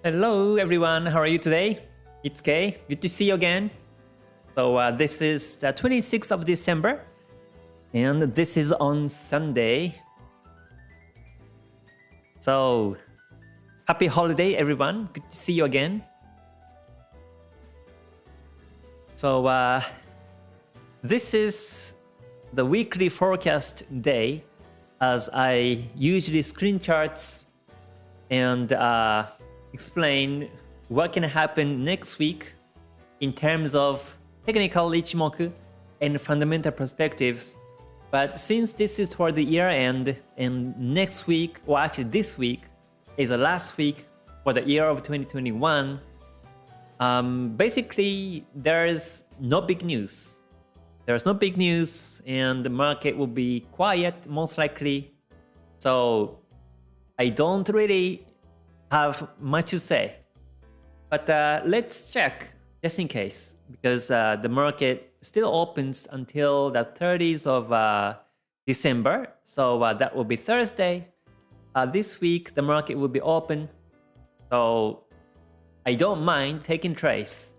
Hello everyone, how are you today? It's Kay, good to see you again. So this is the 26th of December and this is on Sunday. So happy holiday everyone, good to see you again. So this is the weekly forecast day as I usually screen charts and explain what can happen next week in terms of technical Ichimoku and fundamental perspectives. But since this is toward the year end and next week, or actually this week, is the last week for the year of 2021, basically there's no big news. There's no big news and the market will be quiet most likely. So I don't really have much to say. But let's check just in case because the market still opens until the 30th of December. So that will be Thursday. This week the market will be open. So I don't mind taking trades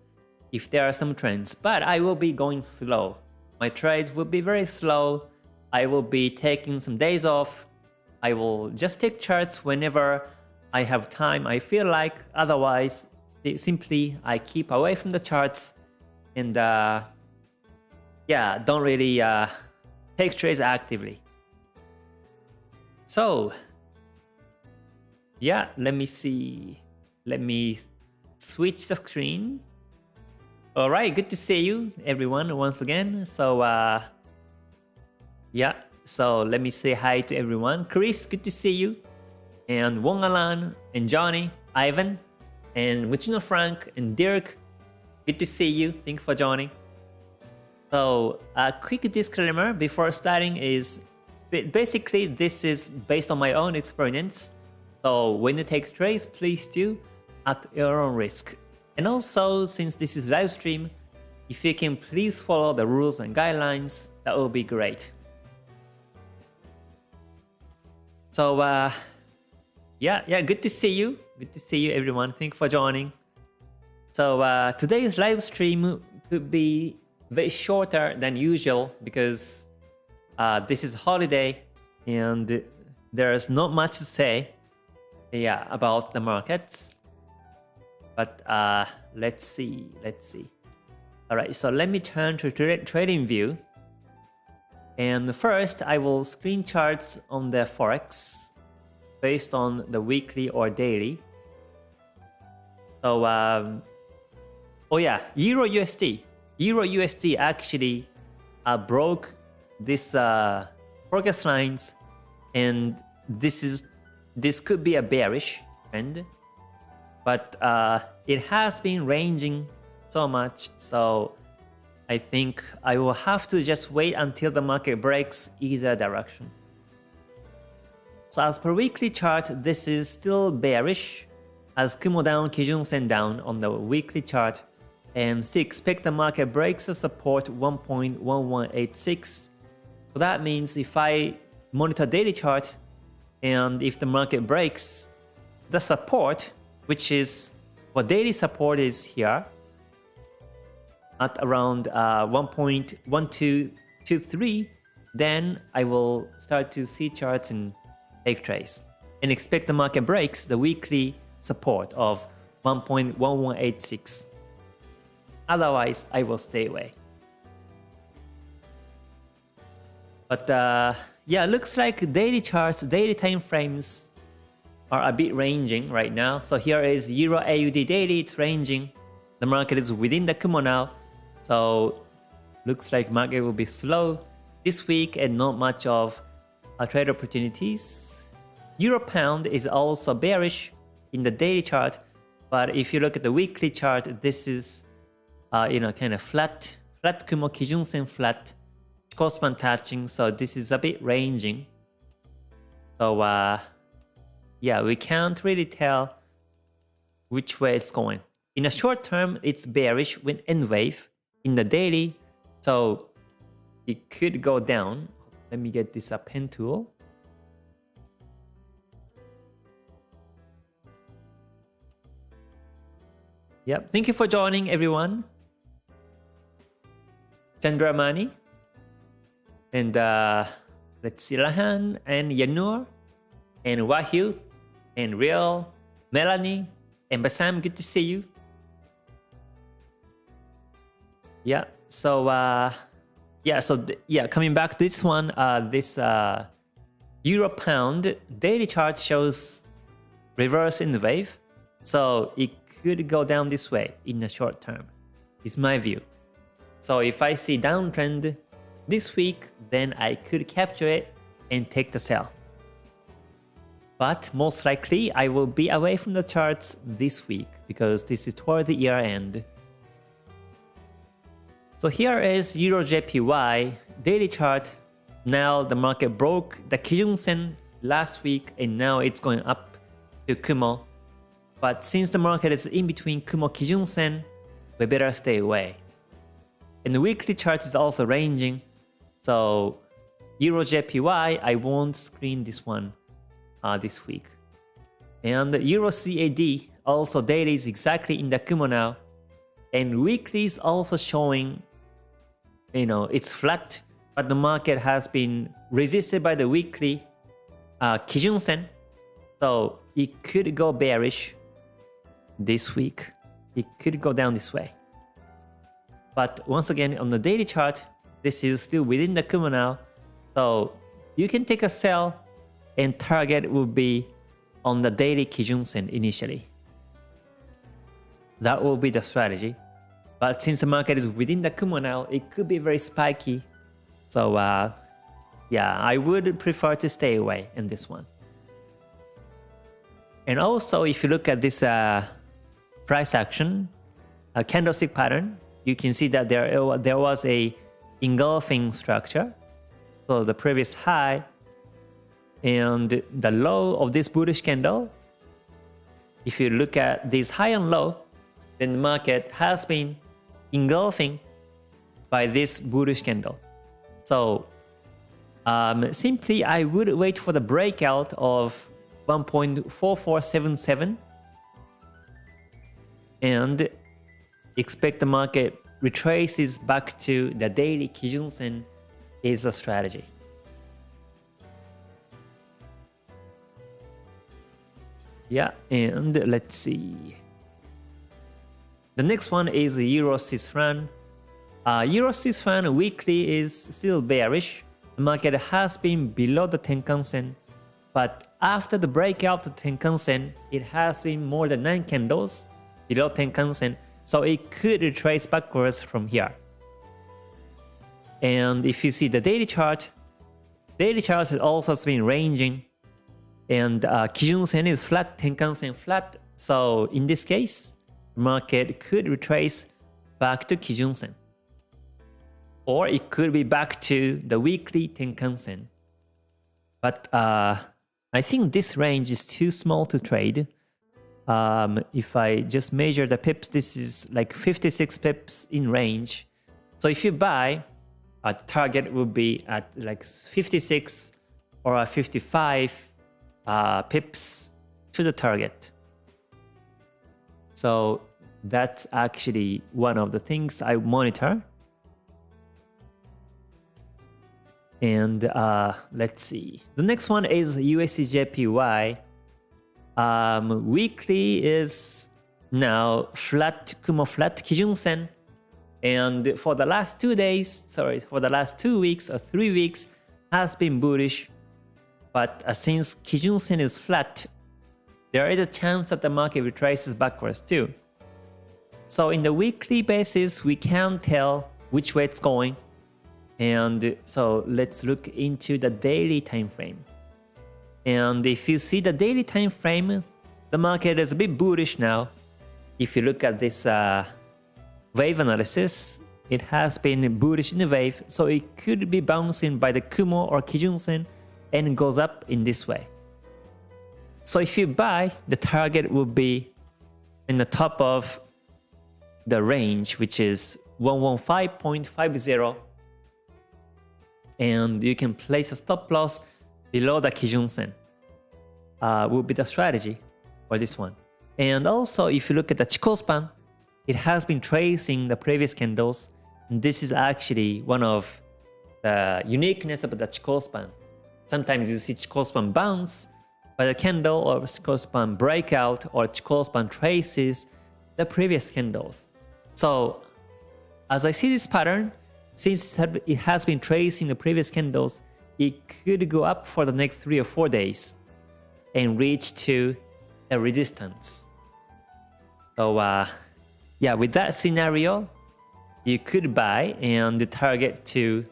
if there are some trends, but I will be going slow. My trades will be very slow. I will be taking some days off. I will just take charts whenever I have time, I feel like. Otherwise, simply I keep away from the charts and yeah, don't really take trades actively. So yeah, let me see. Let me switch the screen. All right, good to see you everyone once again. So yeah, so let me say hi to everyone. Chris, good to see you. And Wong Alan and Johnny, Ivan, and Muchino Frank and Dirk, good to see you. Thank you for joining. So a quick disclaimer before starting is basically this is based on my own experience. So when you take trades, please do at your own risk. And also, since this is live stream, if you can please follow the rules and guidelines, that will be great. So yeah, good to see you. Good to see you everyone. Thank you for joining. So today's live stream could be very shorter than usual because this is holiday and there's not much to say about the markets. But let's see. All right, so let me turn to trading view. And first, I will screen charts on the Forex based on the weekly or daily. So, oh yeah, Euro USD. Euro USD actually broke this forecast lines, and this could be a bearish trend. But it has been ranging so much, so I think I will have to just wait until the market breaks either direction. So as per weekly chart, this is still bearish as Kumo down, Kijun Sen down on the weekly chart, and still expect the market breaks the support 1.1186. So that means if I monitor daily chart and if the market breaks the support, which is what daily support is here at around 1.1223, then I will start to see charts and take trades and expect the market breaks the weekly support of 1.1186. Otherwise, I will stay away. But yeah, looks like daily charts, daily time frames are a bit ranging right now. So here is Euro AUD daily, it's ranging. The market is within the Kumo now. So looks like market will be slow this week and not much of trade opportunities. Euro pound is also bearish in the daily chart, but if you look at the weekly chart, this is kind of flat Kumo, Kijun Sen flat, Chikou touching, so this is a bit ranging. So yeah, we can't really tell which way it's going. In a short term, it's bearish with N wave in the daily, so it could go down. Let me get this pen tool. Yep. Thank you for joining, everyone. Chandramani. And let's see, Rahan and Yanur and Wahyu and Real, Melanie and Basam. Good to see you. Yeah. So coming back to this one, this Euro Pound daily chart shows reverse in the wave. So it could go down this way in the short term. It's my view. So if I see downtrend this week, then I could capture it and take the sell. But most likely I will be away from the charts this week because this is toward the year end. So here is Euro JPY daily chart. Now the market broke the Kijun Sen last week and now it's going up to Kumo. But since the market is in between Kumo Kijun Sen, we better stay away. And the weekly chart is also ranging. So Euro JPY, I won't screen this one this week. And Euro CAD, also daily is exactly in the Kumo now. And weekly is also showing, it's flat. But the market has been resisted by the weekly Kijun Sen. So it could go bearish this week. It could go down this way. But once again, on the daily chart, this is still within the Kumo now. So you can take a sell and target will be on the daily Kijun Sen initially. That will be the strategy. But since the market is within the Kumo now, it could be very spiky. So I would prefer to stay away in this one. And also, if you look at this price action, candlestick pattern, you can see that there was a engulfing structure. So the previous high and the low of this bullish candle. If you look at this high and low, then the market has been engulfing by this bullish candle. So simply I would wait for the breakout of 1.4477 and expect the market retraces back to the daily Kijun Sen is a strategy. Yeah, and let's see. The next one is Euro Swiss franc. Euro Swiss franc weekly is still bearish. The market has been below the Tenkan Sen, but after the breakout of the Tenkan Sen, it has been more than 9 candles below Tenkan Sen, so it could retrace backwards from here. And if you see the daily chart has also been ranging, and Kijun Sen is flat, Tenkan Sen flat, so in this case, the market could retrace back to Kijun Sen. Or it could be back to the weekly Tenkan Sen. But I think this range is too small to trade. If I just measure the pips, this is like 56 pips in range. So if you buy, a target will be at like 56 or 55 pips to the target. So that's actually one of the things I monitor. And let's see. The next one is USD JPY. Weekly is now flat, Kumo flat, Kijun Sen. And for the last 2 weeks or 3 weeks has been bullish. But since Kijun Sen is flat, there is a chance that the market retraces backwards too. So in the weekly basis, we can't tell which way it's going. And so let's look into the daily time frame. And if you see the daily time frame, the market is a bit bullish now. If you look at this wave analysis, it has been bullish in the wave, so it could be bouncing by the Kumo or Kijun Sen and goes up in this way. So if you buy, the target will be in the top of the range, which is 115.50. And you can place a stop loss below the Kijun Sen. Will be the strategy for this one. And also, if you look at the Chikou span, it has been tracing the previous candles. And this is actually one of the uniqueness of the Chikou span. Sometimes you see Chikou span bounce, but the candle or Chikou span breakout or Chikou span traces the previous candles. So as I see this pattern, since it has been tracing the previous candles, it could go up for the next 3 or 4 days and reach to a resistance. So yeah, with that scenario, you could buy and target to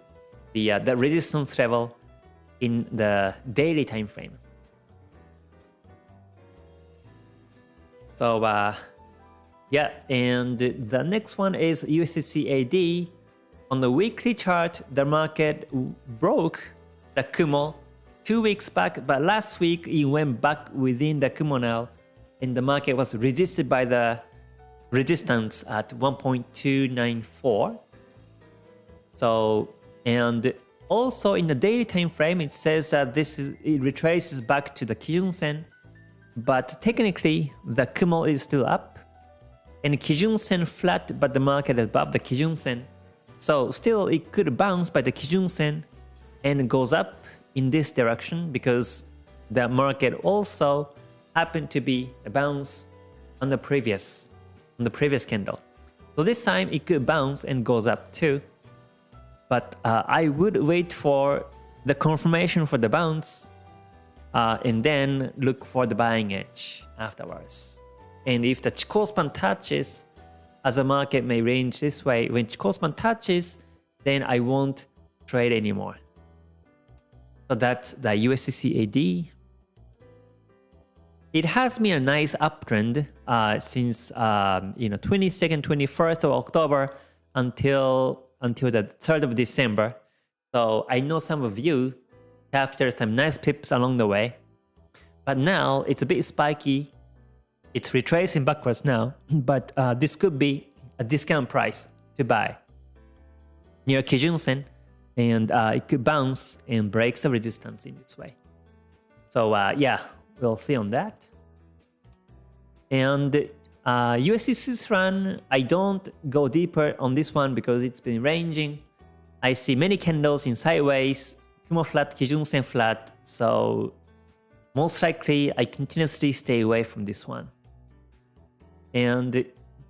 the resistance level in the daily time frame. So yeah, and the next one is USD/CAD. On the weekly chart, the market broke the Kumo 2 weeks back, but last week it went back within the Kumo now, and the market was resisted by the resistance at 1.294. So, and also in the daily time frame, it says that it retraces back to the Kijun Sen, but technically the Kumo is still up, and Kijun Sen flat, but the market is above the Kijun Sen. So still it could bounce by the Kijun Sen and goes up in this direction because the market also happened to be a bounce on the previous candle. So this time it could bounce and goes up too. But I would wait for the confirmation for the bounce and then look for the buying edge afterwards. And if the Chikou span touches, as the market may range this way, when Chikou span touches, then I won't trade anymore. So that's the USD/CAD. It has been a nice uptrend since 22nd, 21st of October until the 3rd of December. So I know some of you captured some nice pips along the way, but now it's a bit spiky. It's retracing backwards now, but this could be a discount price to buy near Kijun Sen, and it could bounce and break the resistance in this way. So yeah, we'll see on that. And USD Swiss franc, I don't go deeper on this one because it's been ranging. I see many candles in sideways, Kumo flat, Kijun Sen flat, so most likely I continuously stay away from this one.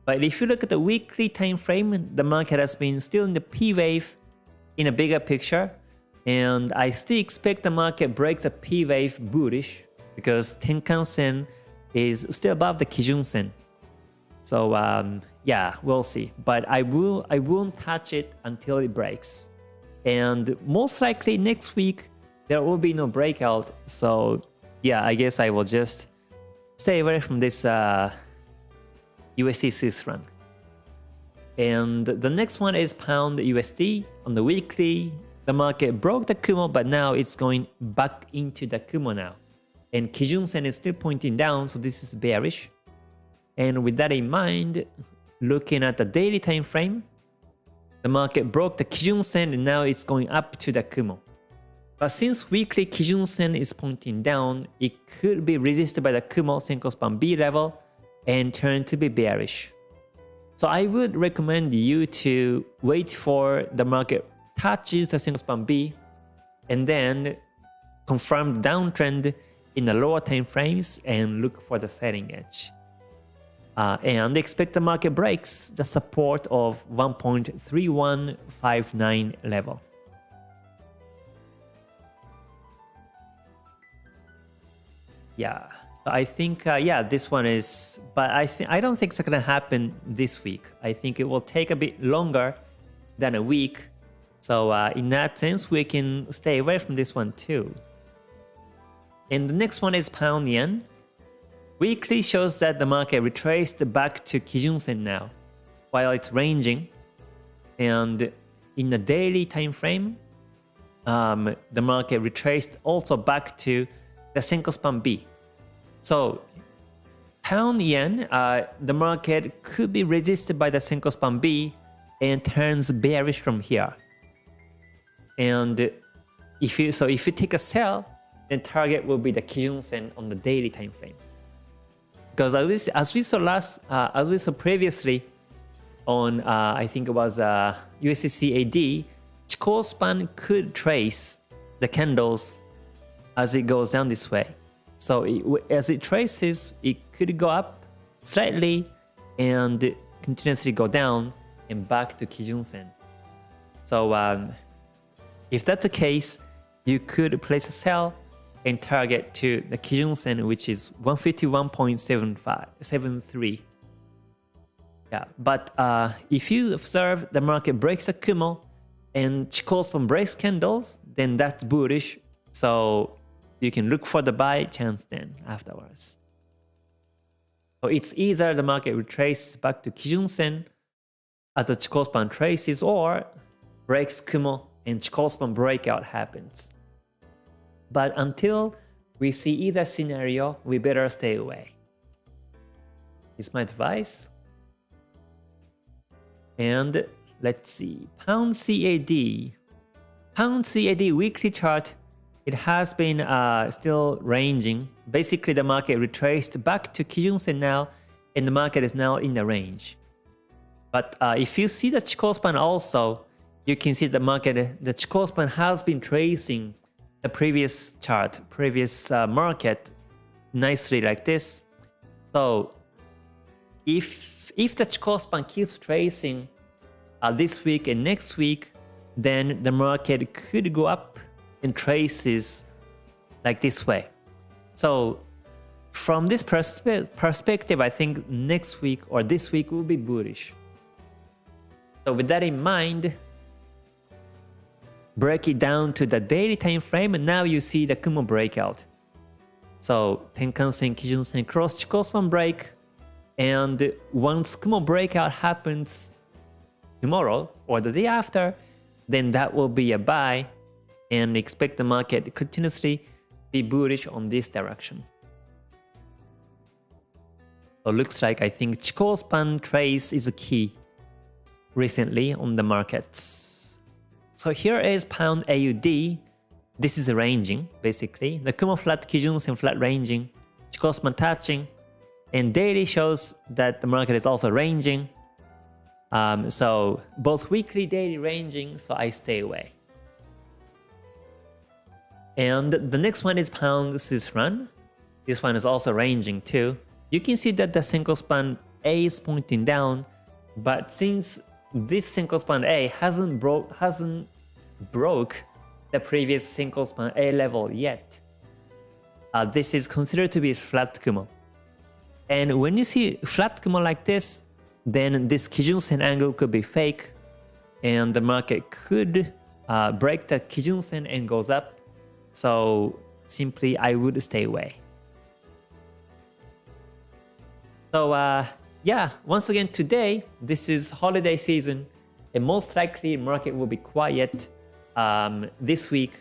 But if you look at the weekly time frame, the market has been still in the P wave in a bigger picture, and I still expect the market break the P wave bullish because Tenkan Sen is still above the Kijun Sen. So yeah, we'll see. But I won't touch it until it breaks, and most likely next week there will be no breakout. So yeah, I guess I will just stay away from this USD Swiss franc. And the next one is Pound USD. On the weekly, the market broke the Kumo, but now it's going back into the Kumo now. And Kijun Sen is still pointing down, so this is bearish. And with that in mind, looking at the daily time frame, the market broke the Kijun Sen and now it's going up to the Kumo. But since weekly Kijun Sen is pointing down, it could be resisted by the Kumo Senko span B level and turn to be bearish. So I would recommend you to wait for the market touches the Senko span B and then confirm the downtrend in the lower time frames and look for the selling edge. And expect the market breaks the support of 1.3159 level. Yeah. I think, yeah, this one is, but I don't think it's going to happen this week. I think it will take a bit longer than a week. So in that sense, we can stay away from this one too. And the next one is Pound Yen. Weekly shows that the market retraced back to Kijun Sen now, while it's ranging. And in the daily time frame, the market retraced also back to the Senko span B. So Pound Yen, the market could be resisted by the Senko span B and turns bearish from here. And if you take a sell, then target will be the Kijun Sen on the daily time frame. Because as we saw previously, on I think it was USDCAD, Chikou span could trace the candles as it goes down this way. So as it traces, it could go up slightly and continuously go down and back to Kijun Sen. So if that's the case, you could place a sell and target to the Kijun Sen, which is 151.73. Yeah, but if you observe the market breaks a Kumo and Chikou span breaks candles, then that's bullish. So you can look for the buy chance then afterwards. So it's either the market retraces back to Kijun Sen as the Chikou span traces, or breaks Kumo and Chikou span breakout happens. But until we see either scenario, we better stay away. Is my advice. And let's see, Pound CAD. Pound CAD weekly chart, it has been still ranging. Basically, the market retraced back to Kijun Sen now, and the market is now in the range. But if you see the Chikou span also, you can see the market, the Chikou span has been tracing the previous chart, previous market nicely like this. So if the Chikou span keeps tracing this week and next week, then the market could go up and traces like this way. So from this perspective, I think next week or this week will be bullish. So with that in mind, break it down to the daily time frame, and now you see the Kumo breakout. So Tenkan Sen, Kijun Sen cross Chikou span break, and once Kumo breakout happens tomorrow or the day after, then that will be a buy, and expect the market to continuously be bullish on this direction. So looks like I think Chikou span trace is a key recently on the markets. So here is Pound AUD. This is ranging basically. The Kumo flat, Kijun Sen flat ranging, Chikou span touching, and daily shows that the market is also ranging. So both weekly, daily ranging, so I stay away. And the next one is Pound Swiss Franc. This one is also ranging too. You can see that the Senko span A is pointing down, but since this Senko span A hasn't broke the previous Senko span A level yet, this is considered to be flat Kumo. And when you see flat Kumo like this, then this Kijun Sen angle could be fake, and the market could break the Kijun Sen and goes up. So simply I would stay away. So yeah, once again today, this is holiday season, and most likely market will be quiet this week.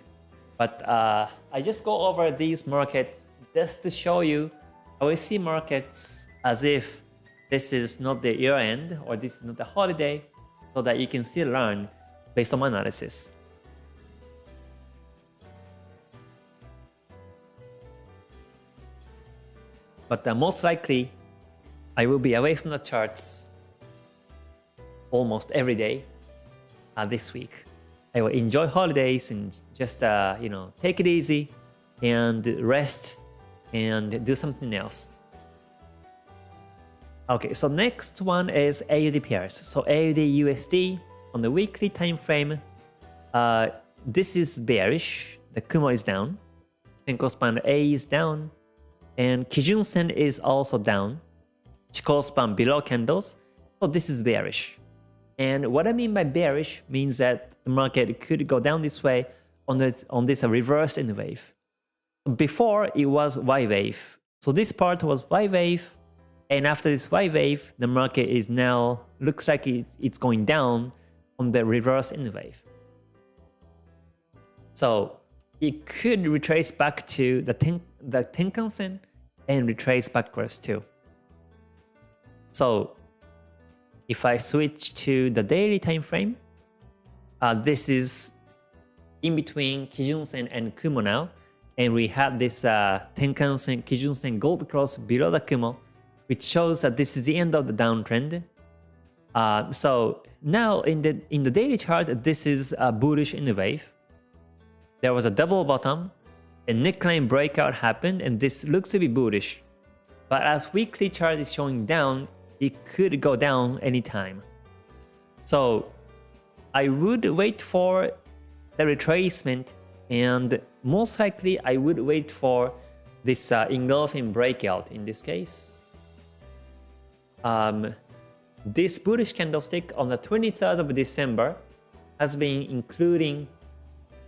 But I just go over these markets just to show you how I see markets as if this is not the year end or this is not the holiday, so that you can still learn based on my analysis. But most likely, I will be away from the charts almost every day this week. I will enjoy holidays and just take it easy and rest and do something else. Okay, so next one is AUD pairs. So AUD USD on the weekly time frame. This is bearish. The Kumo is down. Senko span A is down. And Kijun Sen is also down. Chikou span below candles. So this is bearish. And what I mean by bearish means that the market could go down this way on this reverse in wave. Before it was Y wave. So this part was Y wave. And after this Y wave, the market is now looks like it's going down on the reverse in wave. So it could retrace back to the Tenkan Sen and retrace backwards too. So if I switch to the daily time frame, this is in between Kijun Sen and Kumo now, and we have this Tenkan Sen, Kijun Sen gold cross below the Kumo, which shows that this is the end of the downtrend. So now in the daily chart, this is a bullish in the wave. There was a double bottom, a neckline breakout happened, and this looks to be bullish. But as weekly chart is showing down, it could go down anytime. So I would wait for the retracement, and most likely I would wait for this engulfing breakout in this case. This bullish candlestick on the 23rd of December has been including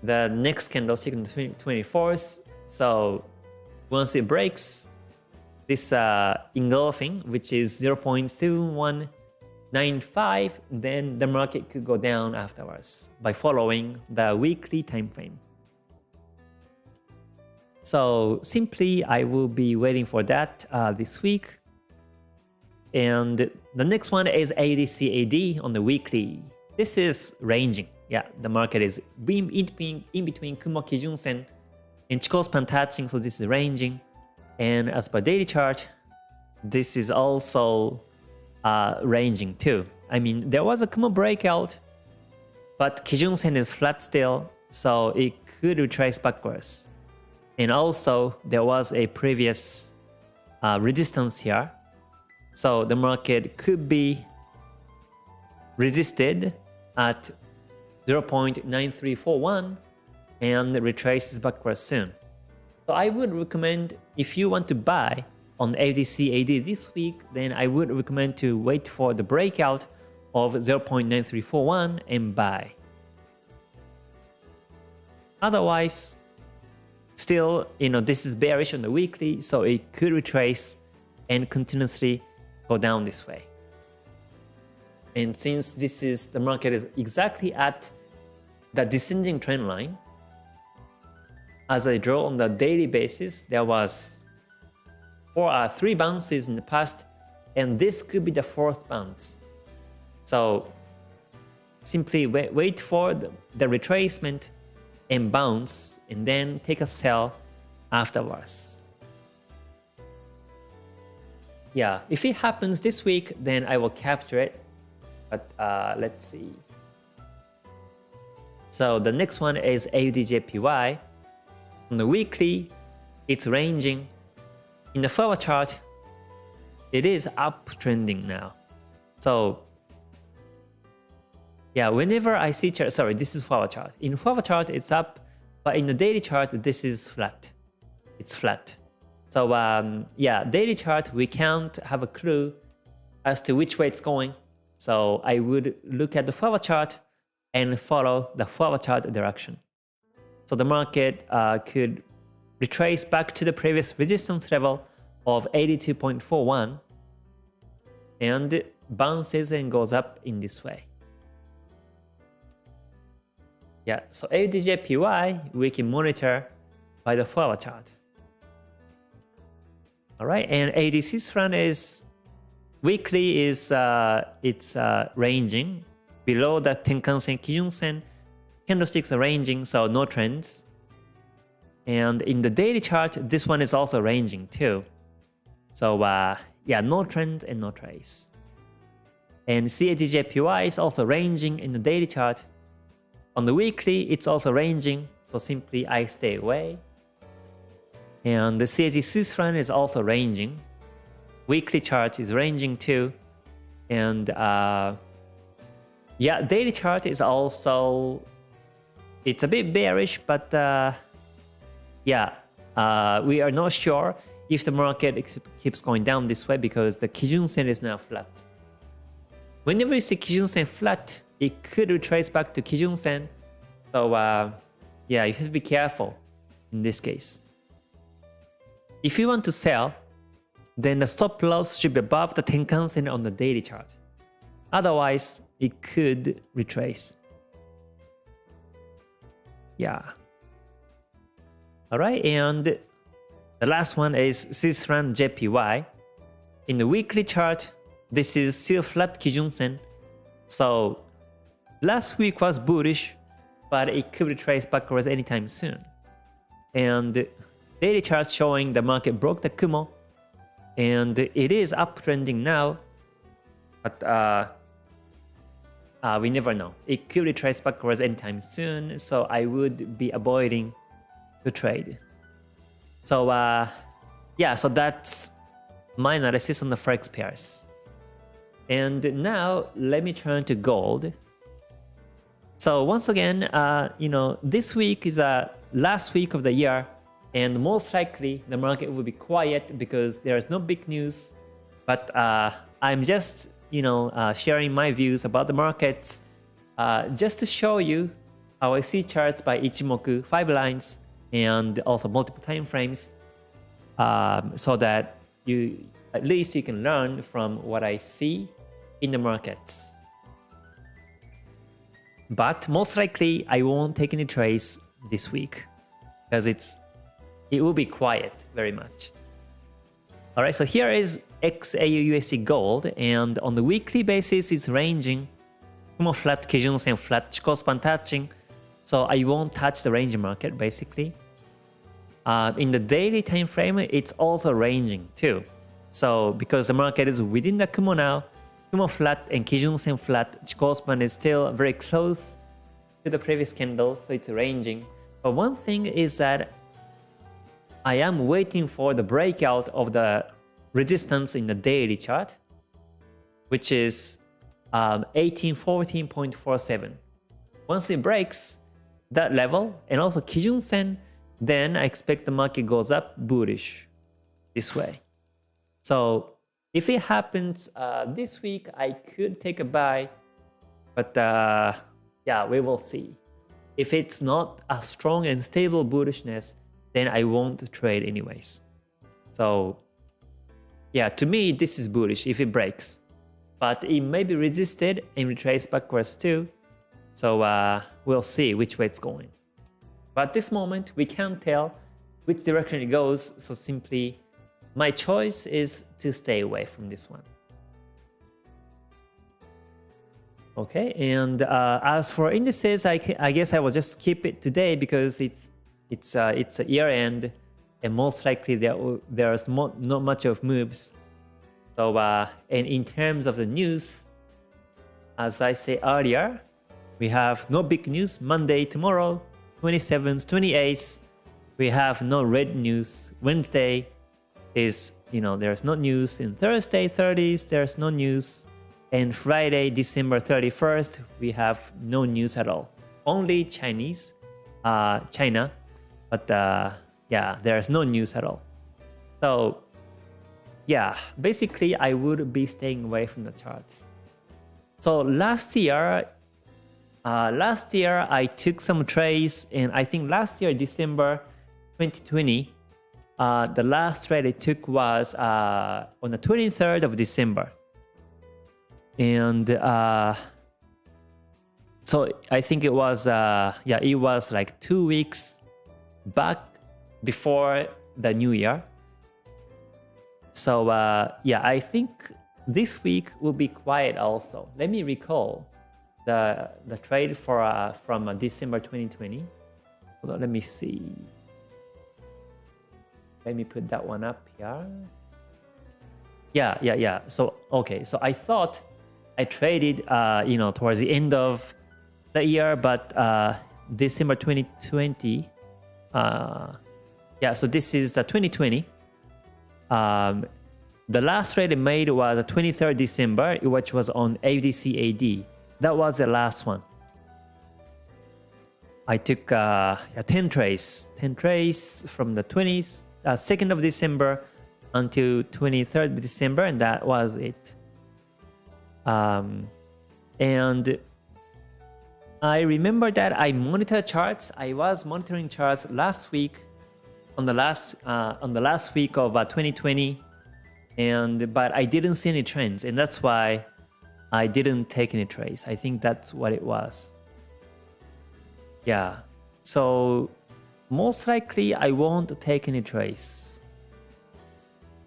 the next candlestick on the 24th. So once it breaks this engulfing, which is 0.7195, then the market could go down afterwards by following the weekly time frame. So simply I will be waiting for that this week. And the next one is ADCAD on the weekly. This is ranging. Yeah, the market is in between Kumo Kijun Sen and Chikou span touching, so this is ranging. And as per daily chart, this is also ranging too. I mean, there was a Kumo breakout, but Kijun Sen is flat still, so it could retrace backwards. And also, there was a previous resistance here. So the market could be resisted at 0.9341 and retraces backwards soon. So I would recommend, if you want to buy on ADCAD this week, then I would recommend to wait for the breakout of 0.9341 and buy. Otherwise, still, this is bearish on the weekly, so it could retrace and continuously go down this way. And since the market is exactly at the descending trend line, as I draw on the daily basis, there was 3 bounces in the past, and this could be the 4th bounce. So simply wait for the retracement and bounce, and then take a sell afterwards. Yeah, if it happens this week, then I will capture it. But let's see. So the next one is AUDJPY. On the weekly, it's ranging. In the forward chart, it is uptrending now. So yeah, whenever I see chart, sorry, this is forward chart. In forward chart, it's up, but in the daily chart, this is flat. It's flat. So yeah, daily chart, we can't have a clue as to which way it's going. So I would look at the forward chart and follow the forward chart direction. So the market could retrace back to the previous resistance level of 82.41 and bounces and goes up in this way. Yeah, so AUDJPY we can monitor by the forward chart. All right, and ADC's run is weekly is it's ranging below the Tenkan-sen, Kijun-sen. Candlesticks are ranging, so no trends. And in the daily chart, this one is also ranging too. So yeah, no trend and no trace. And CADJPY is also ranging in the daily chart. On the weekly, it's also ranging, so simply I stay away. And the CAD run is also ranging. Weekly chart is ranging too. And yeah, daily chart is also, it's a bit bearish, but yeah, we are not sure if the market keeps going down this way because the Kijun-sen is now flat. Whenever you see Kijun-sen flat, it could retrace back to Kijun-sen. So yeah, you have to be careful in this case. If you want to sell, then the stop loss should be above the Tenkan-sen on the daily chart. Otherwise, it could retrace. Yeah. All right, and the last one is Swiss-Franc JPY. In the weekly chart, this is still flat Kijun-sen. So last week was bullish, but it could retrace backwards anytime soon. And daily chart showing the market broke the Kumo, and it is uptrending now. But we never know. It could retrace backwards anytime soon, so I would be avoiding to trade. So yeah, so that's my analysis on the Forex pairs. And now let me turn to gold. So once again, this week is a last week of the year, and most likely the market will be quiet because there is no big news. But I'm just sharing my views about the markets, just to show you how I see charts by Ichimoku 5 lines and also multiple time frames, so that at least you can learn from what I see in the markets. But most likely I won't take any trades this week because it will be quiet very much. All right, so here is XAUUSD gold, and on the weekly basis it's ranging. Kumo flat, Kijun Sen flat, Chikou span touching, so I won't touch the range market basically. In the daily time frame, it's also ranging too. So because the market is within the Kumo now, Kumo flat and Kijun Sen flat, Chikou span is still very close to the previous candle, so it's ranging. But one thing is that I am waiting for the breakout of the resistance in the daily chart, which is 1814.47. Once it breaks that level and also Kijun Sen, then I expect the market goes up bullish this way. So if it happens this week, I could take a buy, but yeah, we will see. If it's not a strong and stable bullishness, then I won't trade anyways. So yeah, to me, this is bullish if it breaks. But it may be resisted and retrace backwards too. So we'll see which way it's going. But at this moment, we can't tell which direction it goes. So simply, my choice is to stay away from this one. Okay, and as for indices, I guess I will just skip it today because it's a year end, and most likely there's not much of moves. So and in terms of the news, as I say earlier, we have no big news Monday, tomorrow, 27th, 28th. We have no red news. Wednesday is, there's no news. And Thursday, 30th, there's no news. And Friday, December 31st, we have no news at all. Only China. But yeah, there's no news at all. So yeah, basically I would be staying away from the charts. So last year I took some trades, and I think last year, December 2020, the last trade I took was on the 23rd of December. And so I think it was it was like 2 weeks back before the new year. So yeah, I think this week will be quiet also. Let me recall the trade from December 2020. Hold on, let me see. Let me put that one up here. Yeah. So okay, so I thought I traded towards the end of the year, but December 2020. Yeah, so this is 2020. The last trade I made was the 23rd December, which was on AUDCAD. That was the last one. I took 10 trades from the 2nd of December until 23rd December, and that was it. And I remember that I monitored charts. I was monitoring charts last week, on the last week of 2020, but I didn't see any trends, and that's why I didn't take any trades. I think that's what it was. Yeah, so most likely I won't take any trades,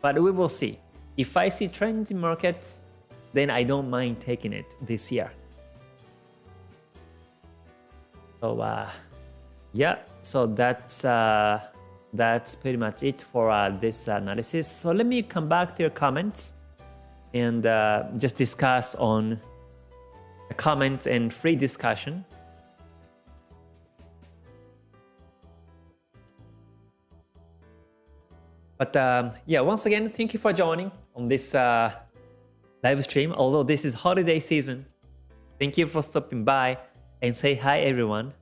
but we will see. If I see trends in markets, then I don't mind taking it this year. So yeah, so that's pretty much it for this analysis. So let me come back to your comments and just discuss on comments and free discussion. But yeah, once again, thank you for joining on this live stream. Although this is holiday season, thank you for stopping by and say hi, everyone.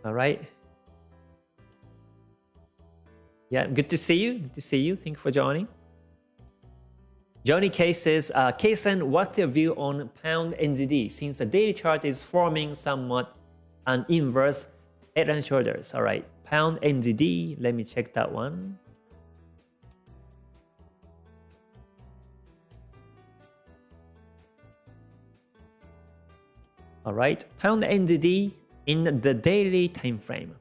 All right. Yeah, good to see you. Good to see you. Thank you for joining. Johnny K says, K-san, what's your view on pound NZD since the daily chart is forming somewhat an inverse head and shoulders? All right, pound NZD. Let me check that one. All right, pound NZD in the daily time frame.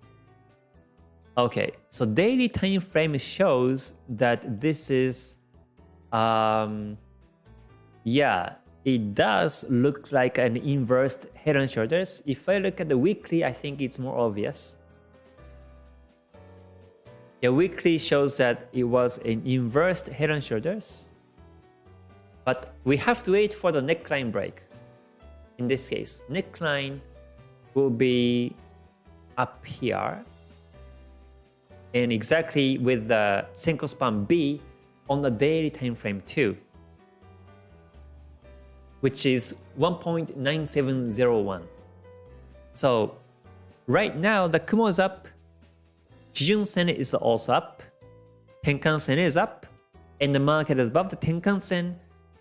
Okay, so daily time frame shows that this is, yeah, it does look like an inverse head and shoulders. If I look at the weekly, I think it's more obvious. Yeah, weekly shows that it was an inverse head and shoulders. But we have to wait for the neckline break. In this case, neckline will be up here. And exactly with the Senko span B on the daily time frame too, which is 1.9701. So right now the Kumo is up, Kijun Sen is also up, Tenkan Sen is up, and the market is above the Tenkan Sen.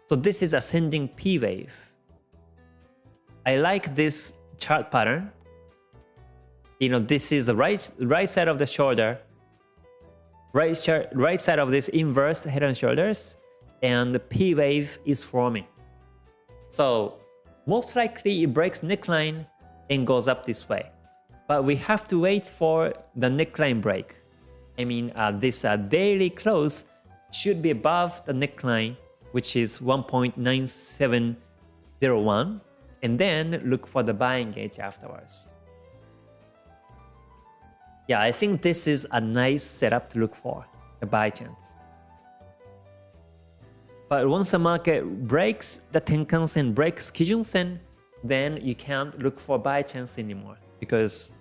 So this is ascending P wave. I like this chart pattern. You know, this is the right side of the shoulder, right side of this inverse head and shoulders, and the P wave is forming. So most likely it breaks neckline and goes up this way. But we have to wait for the neckline break. I mean, this daily close should be above the neckline, which is 1.9701, and then look for the buying gauge afterwards. Yeah, I think this is a nice setup to look for, a buy chance. But once the market breaks the Tenkan Sen, breaks Kijun Sen, then you can't look for buy chance anymore because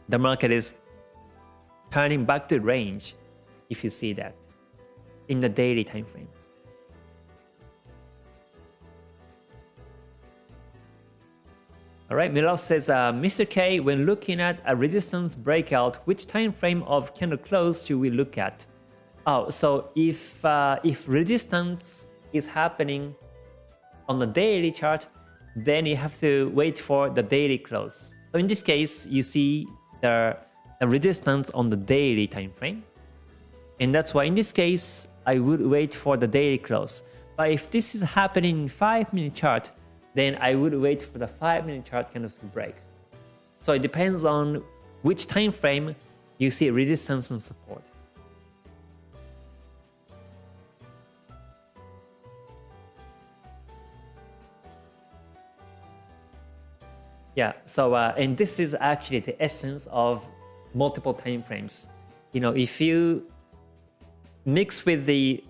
the market is turning back to range if you see that in the daily time frame. All right, Milos says, Mr. K, when looking at a resistance breakout, which time frame of candle close should we look at? Oh, so if resistance is happening on the daily chart, then you have to wait for the daily close. So in this case, you see the resistance on the daily time frame, and that's why in this case I would wait for the daily close. But if this is happening in 5-minute chart, then I would wait for the 5-minute chart candlestick break. So it depends on which time frame you see resistance and support. Yeah, so and this is actually the essence of multiple time frames. You know, if you mix the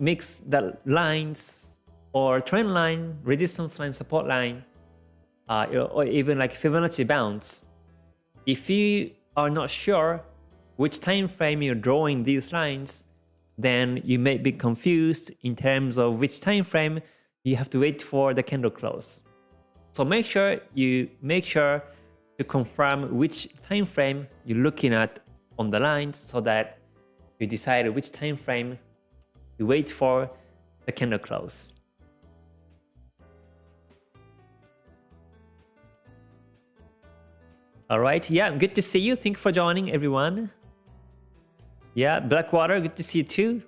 lines or trend line, resistance line, support line, or even like Fibonacci bounce, if you are not sure which time frame you're drawing these lines, then you may be confused in terms of which time frame you have to wait for the candle close. So make sure to confirm which time frame you're looking at on the lines so that you decide which time frame you wait for the candle close. All right, yeah, good to see you. Thank you for joining, everyone. Yeah, Blackwater, good to see you too.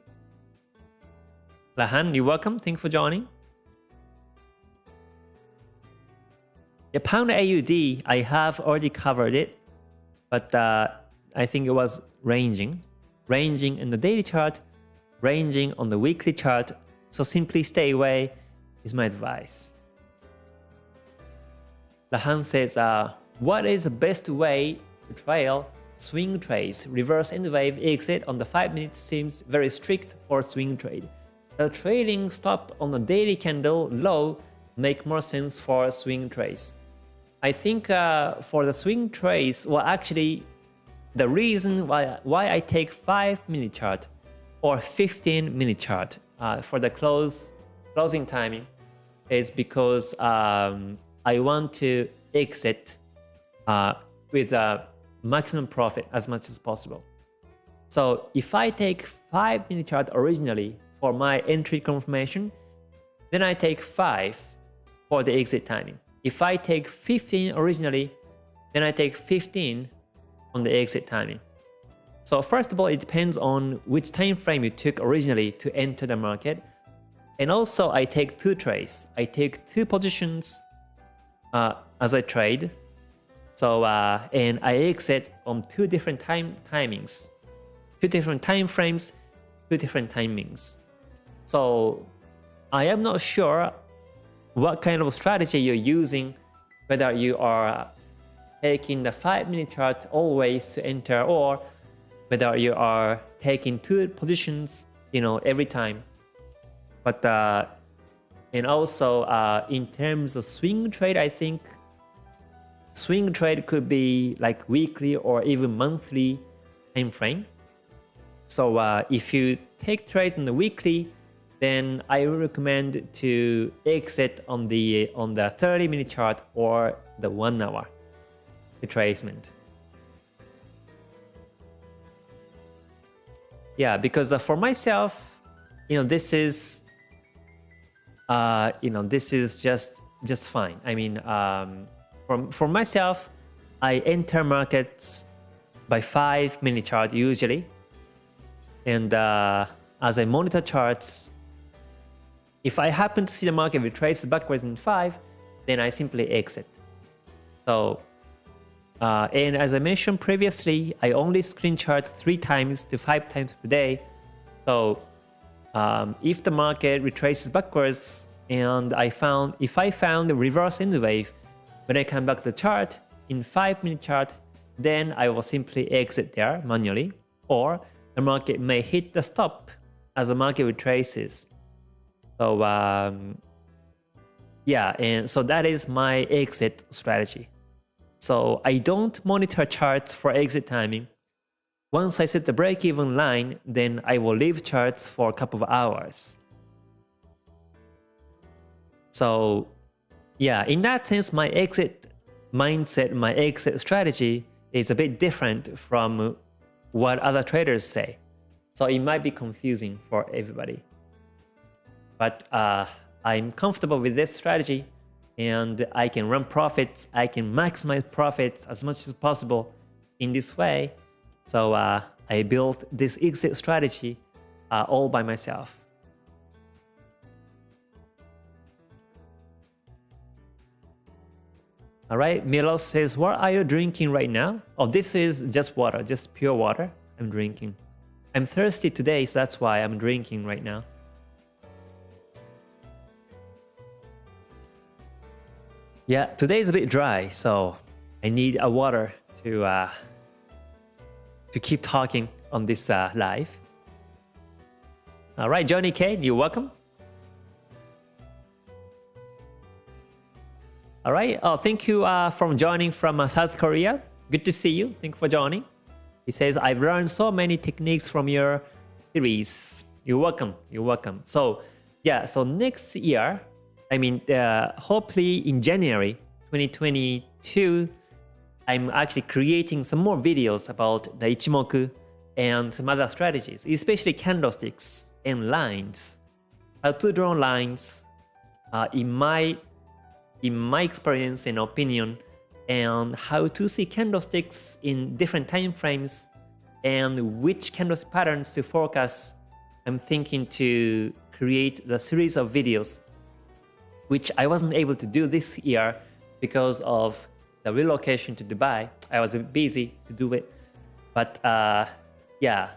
Lahan, you're welcome. Thank you for joining. Yeah, Pound AUD, I have already covered it, but I think it was ranging in the daily chart, ranging on the weekly chart. So simply stay away is my advice. Lahan says, what is the best way to trail swing trades? Reverse end wave exit on the 5 minutes seems very strict for swing trade. the trailing stop on the daily candle low make more sense for swing trades. I think for the swing trades, well, actually, the reason why I take 5-minute chart or 15-minute chart for the closing timing is because I want to exit with a maximum profit as much as possible. So if I take 5-minute chart originally for my entry confirmation, then I take 5 for the exit timing. If I take 15 originally, then I take 15 on the exit timing. So first of all, it depends on which time frame you took originally to enter the market. And also I take 2 trades. I take 2 positions as I trade. So and I exit on 2 different timings, 2 different time frames, 2 different timings. So I am not sure what kind of strategy you're using, whether you are taking the 5-minute chart always to enter, or whether you are taking 2 positions, every time. But and also in terms of swing trade, I think swing trade could be like weekly or even monthly time frame. So if you take trades on the weekly, then I would recommend to exit on the 30-minute chart or the 1 hour retracement. Yeah, because for myself, this is this is just fine. I mean, for myself, I enter markets by 5-minute chart usually, and as I monitor charts, if I happen to see the market retrace backwards in 5, then I simply exit. So, and as I mentioned previously, I only screen chart 3 times to 5 times per day. So, if the market retraces backwards and if I found the reverse end wave, when I come back to the chart in 5-minute chart, then I will simply exit there manually, or the market may hit the stop as the market retraces. So yeah, and so that is my exit strategy. So I don't monitor charts for exit timing. Once I set the break-even line, then I will leave charts for a couple of hours. So yeah, in that sense, my exit mindset, my exit strategy is a bit different from what other traders say. So it might be confusing for everybody. But I'm comfortable with this strategy, and I can run profits. I can maximize profits as much as possible in this way. So I built this exit strategy all by myself. All right, Milos says, what are you drinking right now? Oh, this is just water, just pure water I'm drinking. I'm thirsty today, so that's why I'm drinking right now. Yeah, today is a bit dry, so I need a water to keep talking on this live. All right, Johnny K, you're welcome. All right, oh, thank you for joining from South Korea. Good to see you. Thank you for joining. He says, I've learned so many techniques from your series. You're welcome. You're welcome. So yeah, so next year, I mean, hopefully in January 2022, I'm actually creating some more videos about the Ichimoku and some other strategies, especially candlesticks and lines. How to draw lines in my experience and opinion, and how to see candlesticks in different time frames and which candlestick patterns to forecast. I'm thinking to create the series of videos which I wasn't able to do this year because of the relocation to Dubai. I was busy to do it. But yeah,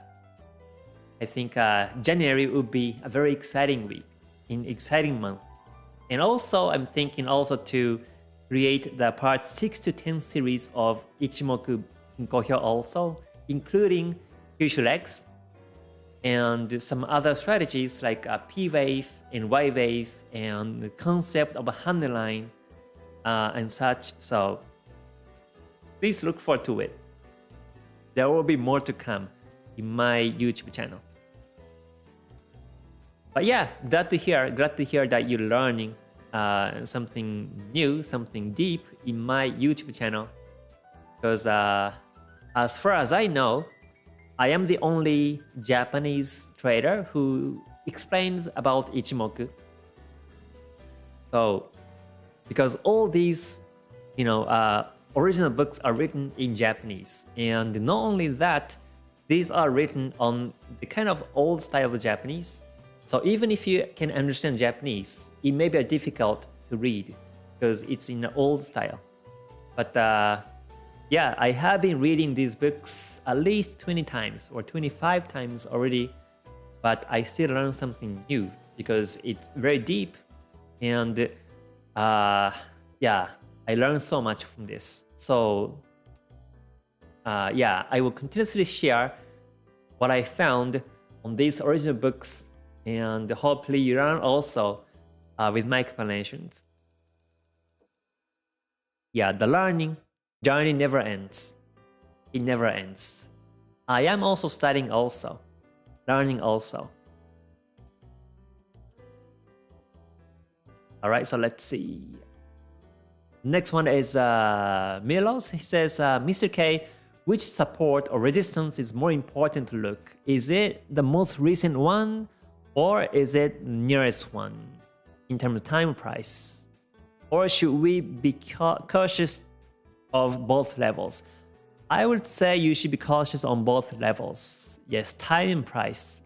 I think January would be a very exciting week, an exciting month. And also, I'm thinking also to create the part 6 to 10 series of Ichimoku Gohyo also, including Kyushu legs. and some other strategies like P wave and Y wave and the concept of a honey line and such. So please look forward to it. There will be more to come in my YouTube channel. But yeah, glad to hear that you're learning something new, something deep in my YouTube channel. Because as far as I know, I am the only Japanese trader who explains about Ichimoku. So, because all these, original books are written in Japanese, and not only that, these are written on the kind of old style of Japanese. So even if you can understand Japanese, it may be difficult to read because it's in the old style. But yeah, I have been reading these books at least 20 times or 25 times already, but I still learn something new because it's very deep, and yeah, I learned so much from this. So yeah, I will continuously share what I found on these original books, and hopefully you learn also with my explanations. Yeah, the learning journey never ends. It never ends. I am also studying also, learning also. All right, so let's see. Next one is Milos. He says, Mr. K, which support or resistance is more important to look? Is it the most recent one, or is it the nearest one in terms of time price? Or should we be cautious of both levels? I would say you should be cautious on both levels. Yes, time and price.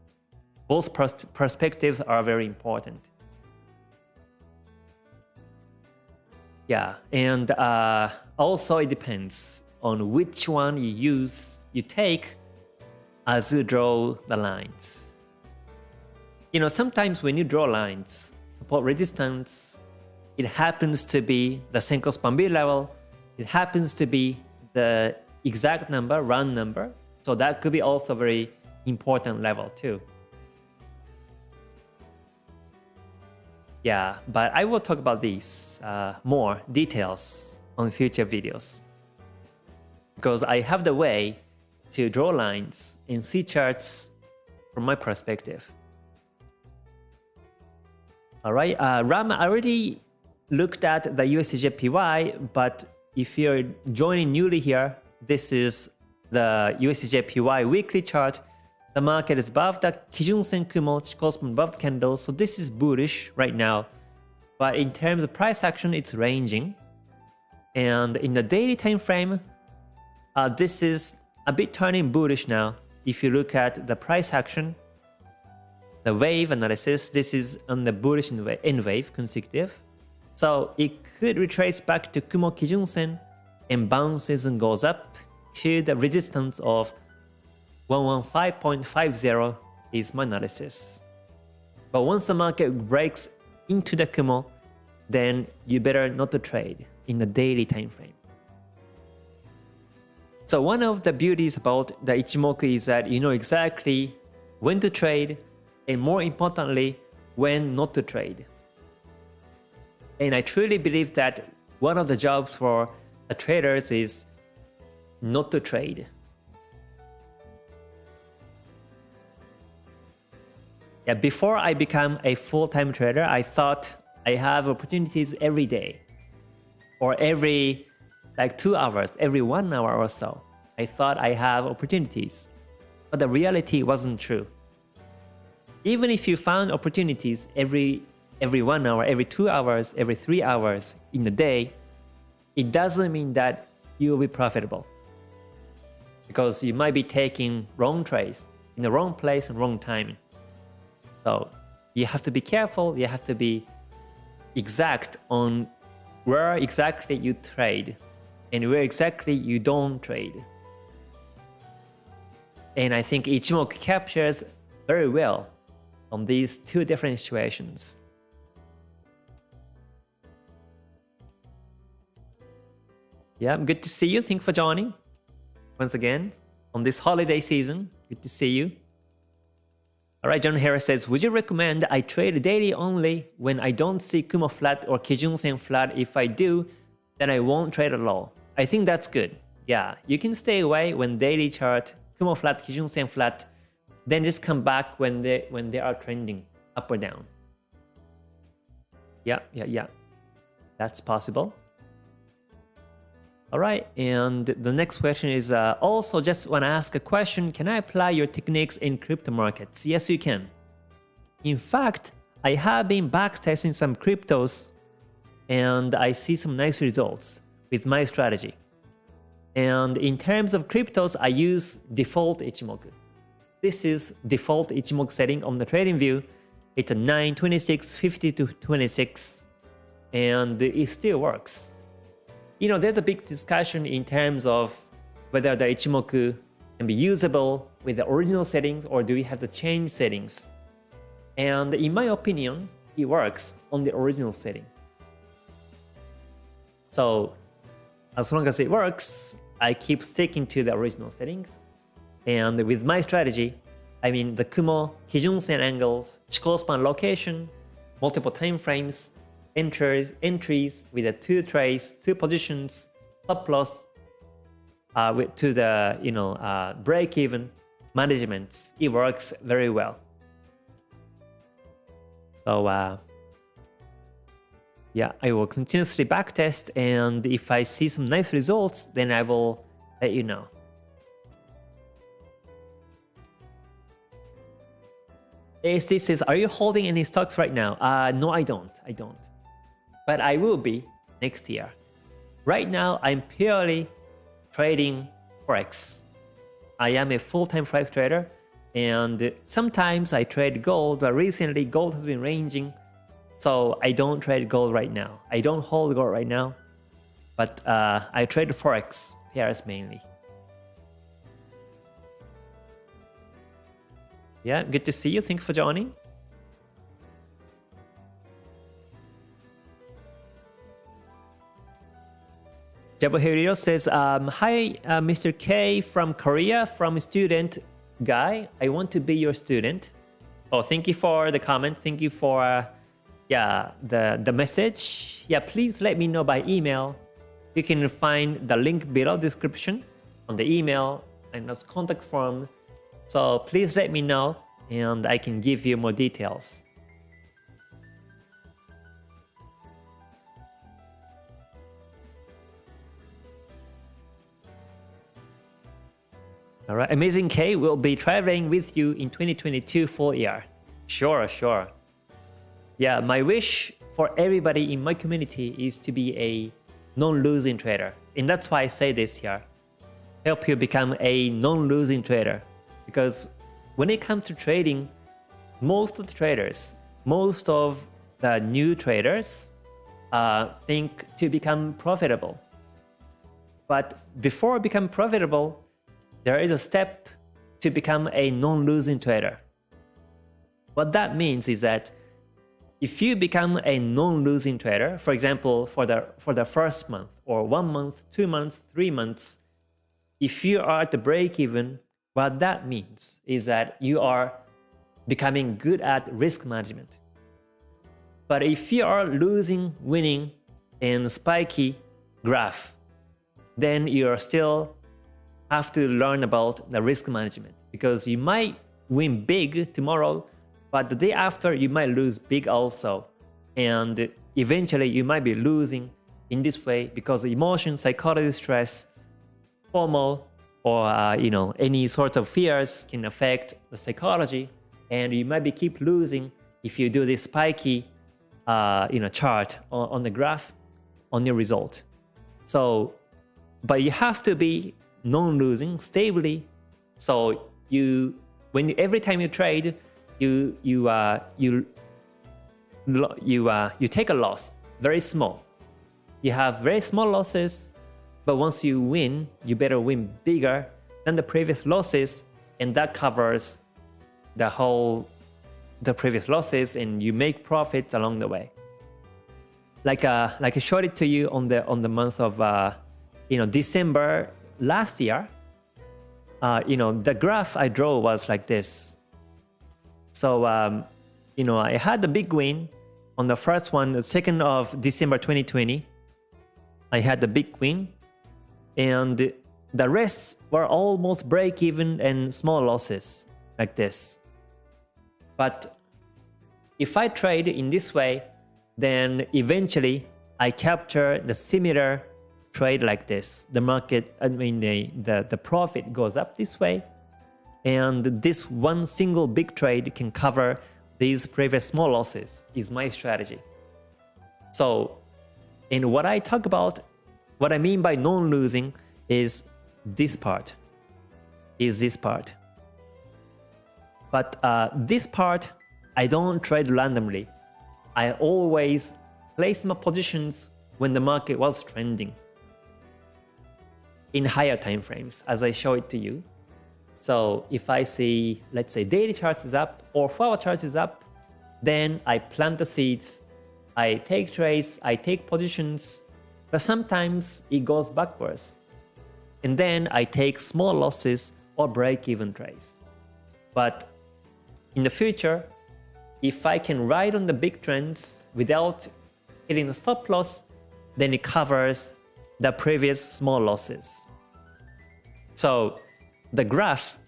Both perspectives are very important. Yeah, and also it depends on which one you take as you draw the lines. Sometimes when you draw lines, support resistance, it happens to be the Senko Span B level, it happens to be the exact number, round number, so that could be also very important level too. Yeah, but I will talk about these more details on future videos, because I have the way to draw lines and see charts from my perspective. All right, Ram, I already looked at the USDJPY, but if you're joining newly here, this is the USDJPY weekly chart. The market is above the Kijun-sen Kumo, Chikou span above the candle, so this is bullish right now. But in terms of price action, it's ranging. And in the daily time frame, this is a bit turning bullish now. If you look at the price action, the wave analysis, this is on the bullish N wave consecutive. So it could retrace back to Kumo Kijun-sen and bounces and goes up to the resistance of 115.50 is my analysis. But once the market breaks into the Kumo, then you better not to trade in the daily time frame. So one of the beauties about the Ichimoku is that you know exactly when to trade, and more importantly, when not to trade. And I truly believe that one of the jobs for the traders is not to trade. Yeah, before I become a full-time trader, I thought I have opportunities every day, or every 2 hours, every 1 hour or so. I thought I have opportunities, but the reality wasn't true. Even if you found opportunities every 1 hour, every 2 hours, every 3 hours in a day, it doesn't mean that you will be profitable, because you might be taking wrong trades in the wrong place and wrong timing. So you have to be careful, you have to be exact on where exactly you trade and where exactly you don't trade. And I think Ichimoku captures very well on these two different situations. Yeah, good to see you. Thank you for joining once again on this holiday season. Good to see you. All right, John Harris says, would you recommend I trade daily only when I don't see Kumo flat or Kijun-sen flat? If I do, then I won't trade at all. I think that's good. Yeah, you can stay away when daily chart, Kumo flat, Kijun-sen flat, then just come back when they are trending up or down. Yeah. That's possible. All right, and the next question is also just want to ask a question. Can I apply your techniques in crypto markets? Yes, you can. In fact, I have been backtesting some cryptos and I see some nice results with my strategy. And in terms of cryptos, I use default Ichimoku. This is default Ichimoku setting on the trading view. It's a 9, 26, 50 to 26, and it still works. You know, there's a big discussion in terms of whether the Ichimoku can be usable with the original settings or do we have to change settings. And in my opinion, it works on the original setting. So as long as it works, I keep sticking to the original settings. And with my strategy, I mean the Kumo, Kijun-sen angles, Chikou span location, multiple time frames, entries with the 2 trades, 2 positions, stop loss to the break even management. It works very well. So yeah, I will continuously backtest, and if I see some nice results, then I will let you know. ASD says, are you holding any stocks right now? No, I don't. But I will be next year. Right now, I'm purely trading Forex. I am a full-time Forex trader, and sometimes I trade gold, but recently gold has been ranging, so I don't trade gold right now. I don't hold gold right now, but I trade Forex pairs mainly. Yeah, good to see you. Thank you for joining. Jabohiro says, hi, Mr. K from Korea, from student guy. I want to be your student. Oh, thank you for the comment. Thank you for the message. Yeah, please let me know by email. You can find the link below description on the email and those contact form. So please let me know and I can give you more details. All right, Amazing K will be traveling with you in 2022 full year. Sure. Yeah, my wish for everybody in my community is to be a non-losing trader. And that's why I say this here. Help you become a non-losing trader. Because when it comes to trading, most of the new traders think to become profitable. But before become profitable, there is a step to become a non-losing trader. What that means is that if you become a non-losing trader, for example, for the first month or 1 month, 2 months, 3 months, if you are at the break even, what that means is that you are becoming good at risk management. But if you are losing, winning, and spiky graph, then you are still have to learn about the risk management, because you might win big tomorrow, but the day after you might lose big also, and eventually you might be losing in this way because emotion, psychology, stress, FOMO, or any sort of fears can affect the psychology, and you might be keep losing if you do this spiky chart on the graph on your result. So, but you have to be non-losing stably. So every time you trade, you take a loss, very small. You have very small losses, but once you win, you better win bigger than the previous losses, and that covers the previous losses, and you make profits along the way. Like I showed it to you on the month of December last year. The graph I draw was like this. So, I had a big win on the first one, the 2nd of December 2020. I had a big win, and the rest were almost break even and small losses like this. But if I trade in this way, then eventually I capture the similar trade like this. The market, the profit goes up this way, and this one single big trade can cover these previous small losses is my strategy. So, in what I talk about, what I mean by non-losing is this part. But this part, I don't trade randomly. I always place my positions when the market was trending in higher time frames, as I show it to you. So if I see, let's say, daily charts is up or 4-hour charts is up, then I plant the seeds, I take trades, I take positions, but sometimes it goes backwards. And then I take small losses or break-even trades. But in the future, if I can ride on the big trends without hitting the stop loss, then it covers the previous small losses. So the graph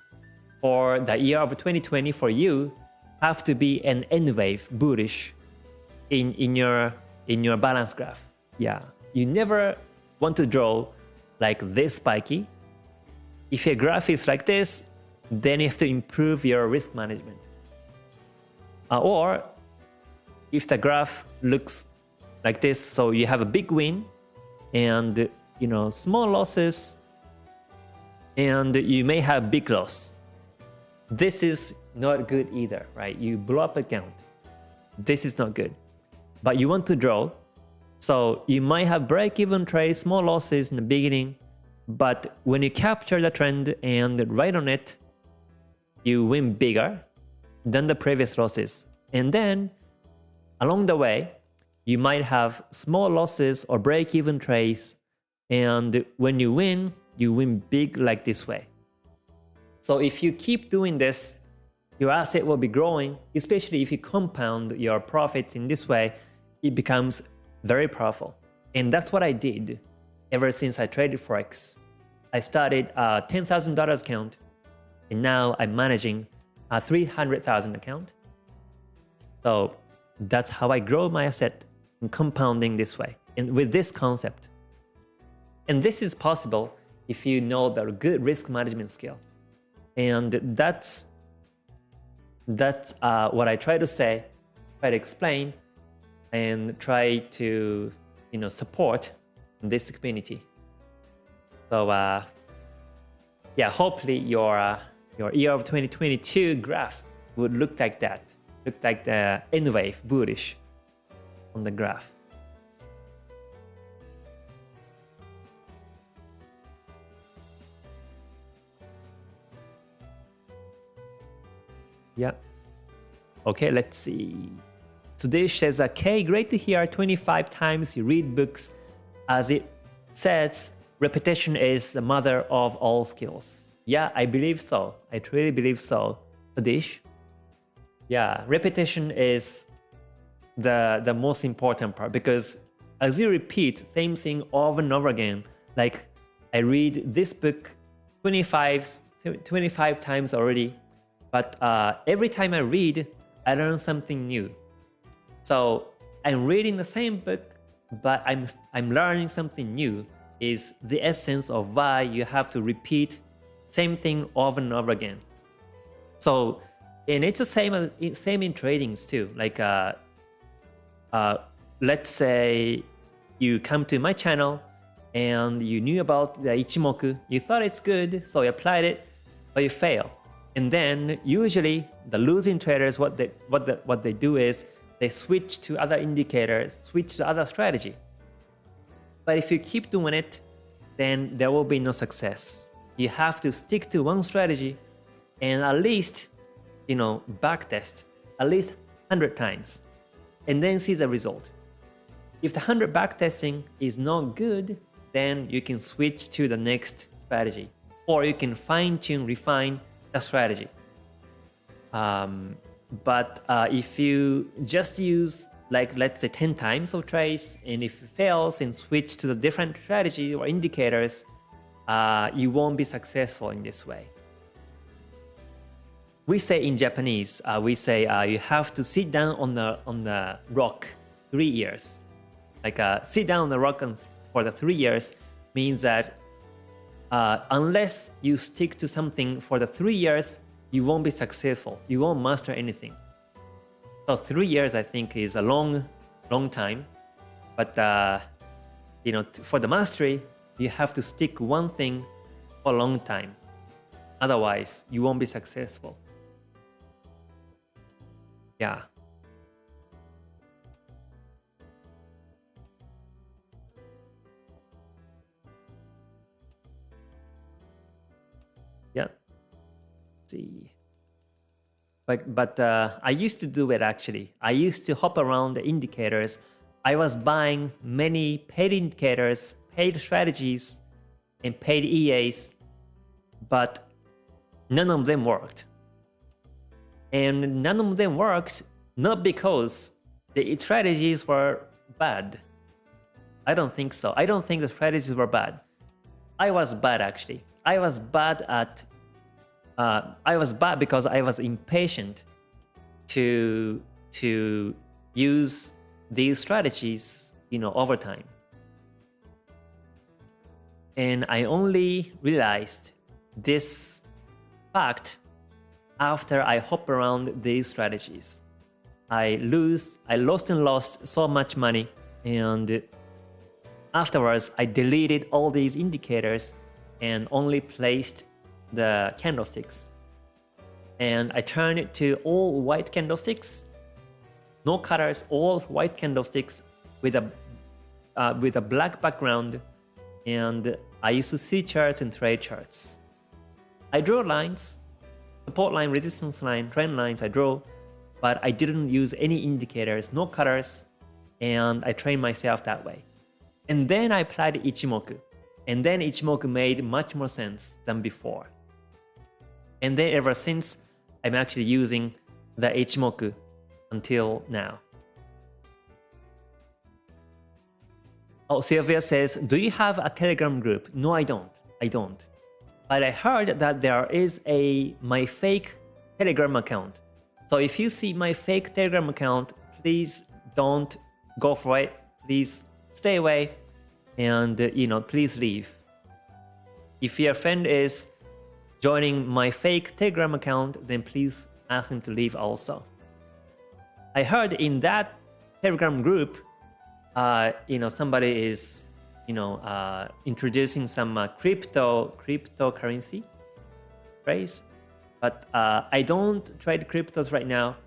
for the year of 2020 for you have to be an N wave bullish in your balance graph. Yeah, you never want to draw like this spiky. If your graph is like this, then you have to improve your risk management. Or if the graph looks like this, so you have a big win and small losses, and you may have big loss. This is not good either, right? You blow up account. This is not good. But you want to draw, so you might have break-even trades, small losses in the beginning, but when you capture the trend and ride on it, you win bigger than the previous losses. And then along the way, you might have small losses or break-even trades, and when you win big like this way. So if you keep doing this, your asset will be growing, especially if you compound your profits in this way, it becomes very powerful. And that's what I did ever since I traded Forex. I started a $10,000 account, and now I'm managing a $300,000 account. So that's how I grow my asset in compounding this way and with this concept. And this is possible if you know the good risk management skill. And that's what I try to say, try to explain, and try to support this community. So yeah, hopefully your year of 2022 graph would look like that, look like the N wave bullish on the graph. Yeah. Okay, let's see. Sudesh says, okay, great to hear 25 times you read books. As it says, repetition is the mother of all skills. Yeah, I believe so. I truly believe so, Sudesh. Yeah, repetition is the most important part, because as you repeat same thing over and over again, like I read this book 25 times already, but every time I read, I learn something new. So I'm reading the same book, but I'm learning something new is the essence of why you have to repeat same thing over and over again. So, and it's the same in tradings too. Like let's say you come to my channel and you knew about the Ichimoku, you thought it's good, so you applied it, but you fail. And then usually the losing traders, what they do is they switch to other indicators, switch to other strategy. But if you keep doing it, then there will be no success. You have to stick to one strategy and at least, backtest at least 100 times and then see the result. If the 100 backtesting is not good, then you can switch to the next strategy, or you can fine-tune, refine the strategy. But if you just use like let's say 10 times of trades, and if it fails and switch to the different strategy or indicators, you won't be successful in this way. We say in Japanese, we say you have to sit down on the rock 3 years. Like sit down on the rock for the 3 years means that unless you stick to something for the 3 years, you won't be successful. You won't master anything. So 3 years, I think, is a long time. But for the mastery, you have to stick one thing for a long time. Otherwise, you won't be successful. Yeah. Yeah. Let's see. But I used to do it actually. I used to hop around the indicators. I was buying many paid indicators, paid strategies, and paid EAs, but none of them worked. And none of them worked not because the strategies were bad. I don't think so. I don't think the strategies were bad. I was bad actually. I was bad because I was impatient to use these strategies, over time. And I only realized this fact after I hop around these strategies. I lost so much money, and afterwards I deleted all these indicators and only placed the candlesticks. And I turned it to all white candlesticks, no colors, all white candlesticks with a black background, and I used to see charts and trade charts. I draw lines, support line, resistance line, trend lines I draw, but I didn't use any indicators, no colors, and I trained myself that way. And then I applied Ichimoku, and then Ichimoku made much more sense than before. And then ever since, I'm actually using the Ichimoku until now. Oh, Sylvia says, do you have a Telegram group? No, I don't. But I heard that there is my fake Telegram account. So if you see my fake Telegram account, please don't go for it. Please stay away, and please leave. If your friend is joining my fake Telegram account, then please ask them to leave also. I heard in that Telegram group, somebody is, introducing some cryptocurrency phrase, but I don't trade cryptos right now,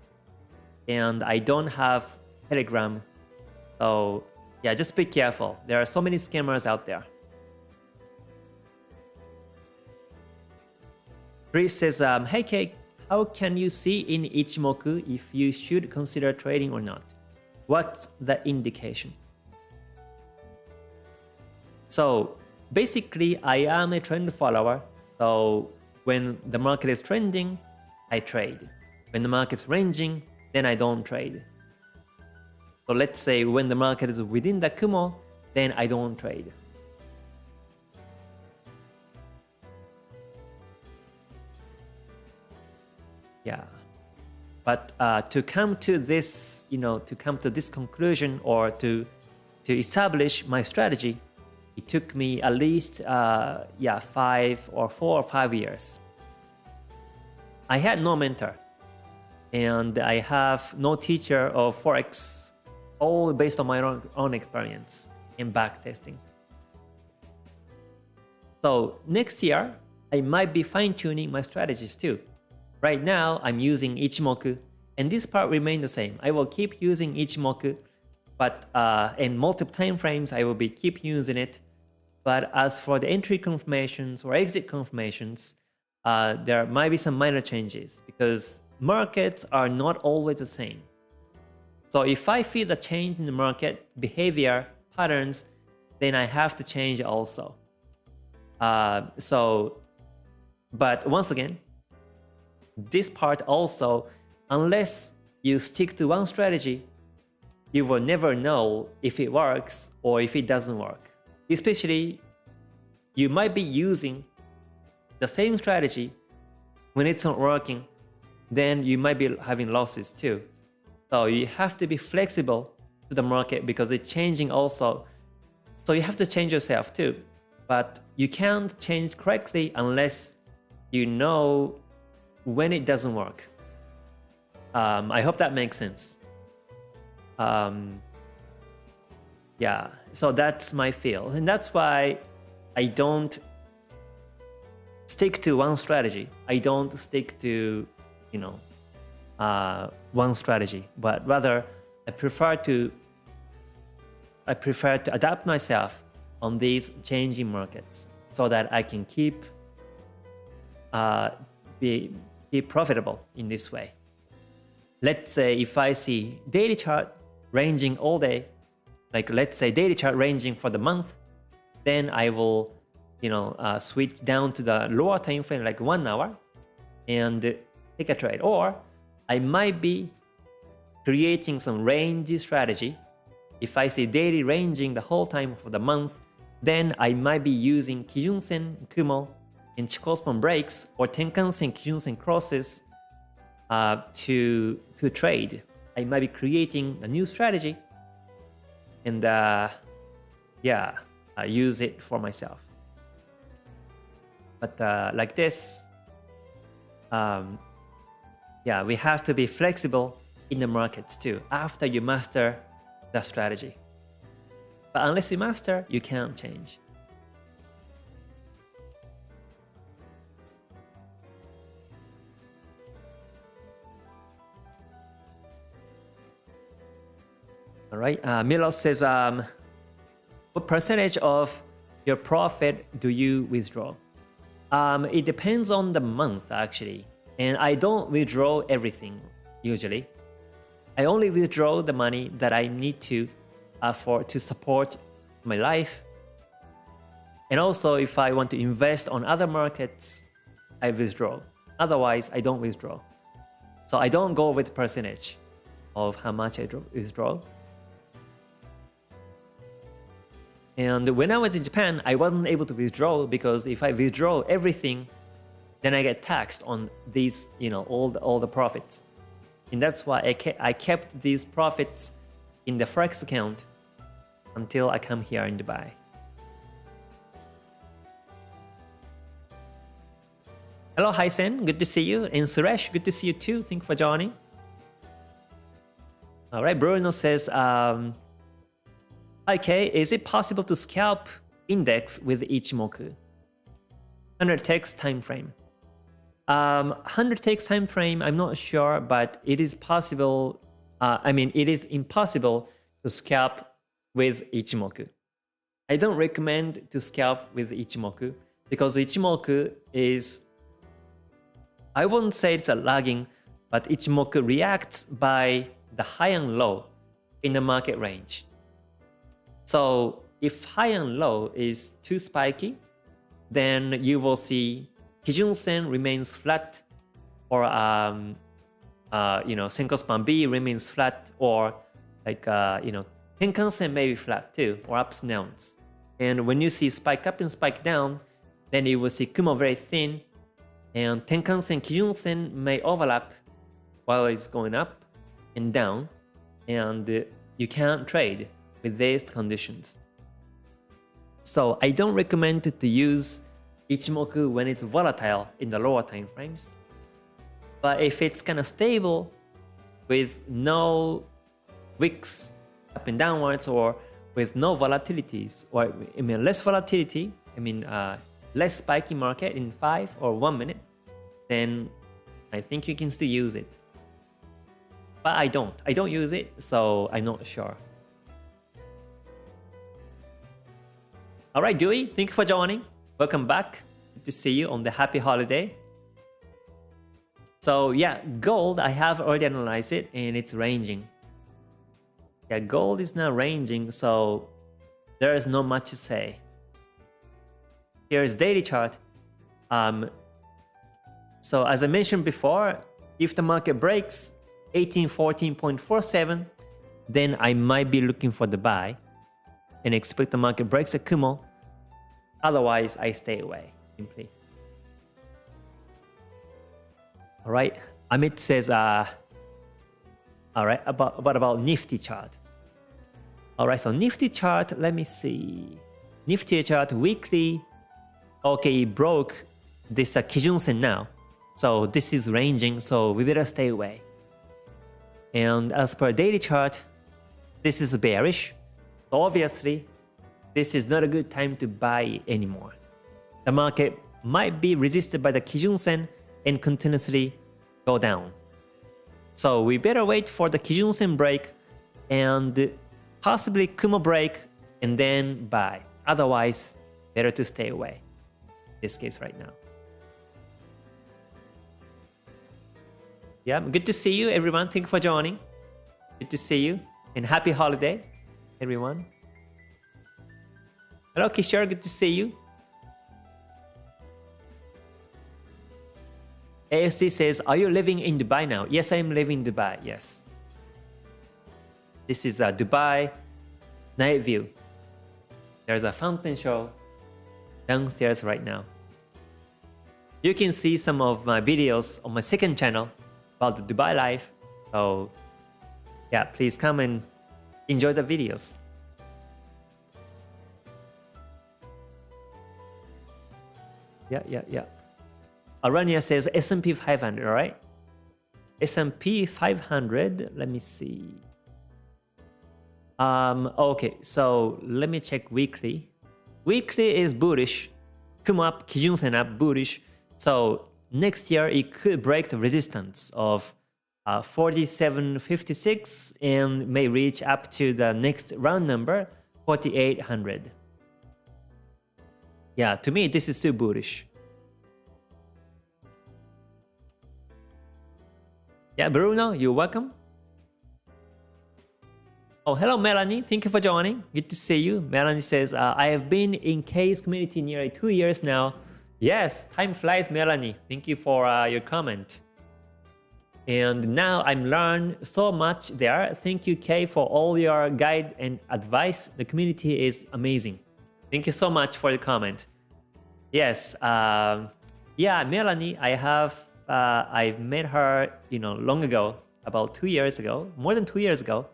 and I don't have Telegram. So yeah, just be careful. There are so many scammers out there. Chris says, hey Kate, how can you see in Ichimoku if you should consider trading or not? What's the indication? So basically, I am a trend follower. So when the market is trending, I trade. When the market's ranging, then I don't trade. So let's say when the market is within the Kumo, then I don't trade. Yeah, but to come to this, conclusion, or to establish my strategy, it took me at least 4 or 5 years. I had no mentor, and I have no teacher of Forex, all based on my own experience and back testing. So next year, I might be fine-tuning my strategies too. Right now, I'm using Ichimoku, and this part remains the same. I will keep using Ichimoku, but in multiple time frames, I will keep using it. But as for the entry confirmations or exit confirmations, there might be some minor changes because markets are not always the same. So if I feel a change in the market behavior patterns, then I have to change also. But once again, this part also unless you stick to one strategy, you will never know if it works or if it doesn't work. Especially, you might be using the same strategy when it's not working, then you might be having losses too. So you have to be flexible to the market because it's changing also. So you have to change yourself too. But you can't change correctly unless you know when it doesn't work. I hope that makes sense. Yeah, so that's my feel. And that's why I don't stick to one strategy. I don't stick to, one strategy, but rather I prefer to adapt myself on these changing markets so that I can keep be profitable in this way. Let's say if I see daily chart ranging all day, like let's say daily chart ranging for the month, then I will switch down to the lower time frame, like 1 hour, and take a trade. Or I might be creating some range strategy. If I see daily ranging the whole time for the month, then I might be using Kijun-sen, Kumo, and Chikou-span breaks or Tenkan-sen, Kijun-sen crosses to trade. I might be creating a new strategy and use it for myself. But like this, we have to be flexible in the markets too after you master the strategy. But unless you master, you can't change. All right, Milos says, what percentage of your profit do you withdraw? It depends on the month actually, and I don't withdraw everything usually. I only withdraw the money that I need to support my life, and also if I want to invest on other markets, I withdraw. Otherwise, I don't withdraw. So I don't go with percentage of how much I withdraw. And when I was in Japan, I wasn't able to withdraw because if I withdraw everything, then I get taxed on these, all the profits. And that's why I kept these profits in the Forex account until I come here in Dubai. Hello, Haisen, good to see you. And Suresh, good to see you too. Thank you for joining. All right, Bruno says, hi Kay, is it possible to scalp index with Ichimoku? 100 ticks time frame. 100 ticks time frame, I'm not sure, but it is possible. It is impossible to scalp with Ichimoku. I don't recommend to scalp with Ichimoku because Ichimoku is, I wouldn't say it's a lagging, but Ichimoku reacts by the high and low in the market range. So if high and low is too spiky, then you will see Kijun-sen remains flat, or Senkou-span B remains flat, or Tenkan-sen may be flat too, or ups and downs. And when you see spike up and spike down, then you will see Kumo very thin, and Tenkan-sen, Kijun-sen may overlap while it's going up and down, and you can't trade with these conditions. So I don't recommend to use Ichimoku when it's volatile in the lower time frames. But if it's kind of stable with no wicks up and downwards, or with no volatilities, or less volatility, less spiky market in 5 or 1 minute, then I think you can still use it. But I don't use it, so I'm not sure. All right, Dewey, thank you for joining. Welcome back. Good to see you on the happy holiday. So yeah, gold, I have already analyzed it and it's ranging. Yeah, gold is now ranging, so there is not much to say. Here's daily chart. So as I mentioned before, if the market breaks 1814.47, then I might be looking for the buy and expect the market breaks a Kumo. Otherwise, I stay away, simply. All right, Amit says, all right, about Nifty chart. All right, so Nifty chart, let me see. Nifty chart weekly, okay, it broke this Kijun-sen now. So this is ranging, so we better stay away. And as per daily chart, this is bearish. So obviously, this is not a good time to buy anymore. The market might be resisted by the Kijun-sen and continuously go down. So we better wait for the Kijun-sen break and possibly Kumo break and then buy. Otherwise, better to stay away. In this case right now. Yeah, good to see you, everyone. Thank you for joining. Good to see you. And happy holiday, everyone. Hello, Kishore. Good to see you. ASC says, are you living in Dubai now? Yes, I am living in Dubai. Yes. This is a Dubai night view. There's a fountain show downstairs right now. You can see some of my videos on my second channel about the Dubai life. So yeah, please come and enjoy the videos. Yeah. Aranya says S&P 500, all right? S&P 500, let me see. Okay, so let me check weekly. Weekly is bullish. Come up, Kijun-sen up, bullish. So next year, it could break the resistance of 47.56 and may reach up to the next round number, 4,800. Yeah, to me, this is too bullish. Yeah, Bruno, you're welcome. Oh, hello, Melanie. Thank you for joining. Good to see you. Melanie says, I have been in K's community nearly 2 years now. Yes, time flies, Melanie. Thank you for your comment. And now I'm learned so much there. Thank you, Kay, for all your guide and advice. The community is amazing. Thank you so much for the comment. Yes, yeah, Melanie, I met her, long ago, about 2 years ago, more than 2 years ago.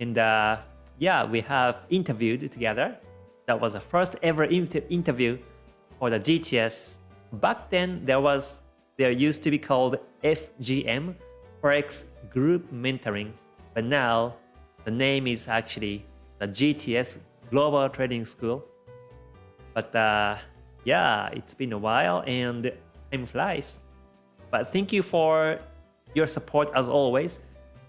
And yeah, we have interviewed together. That was the first ever interview for the GTS. Back then, there used to be called FGM, Forex Group Mentoring. But now, the name is actually the GTS Global Trading School. But yeah, it's been a while and time flies. But thank you for your support as always.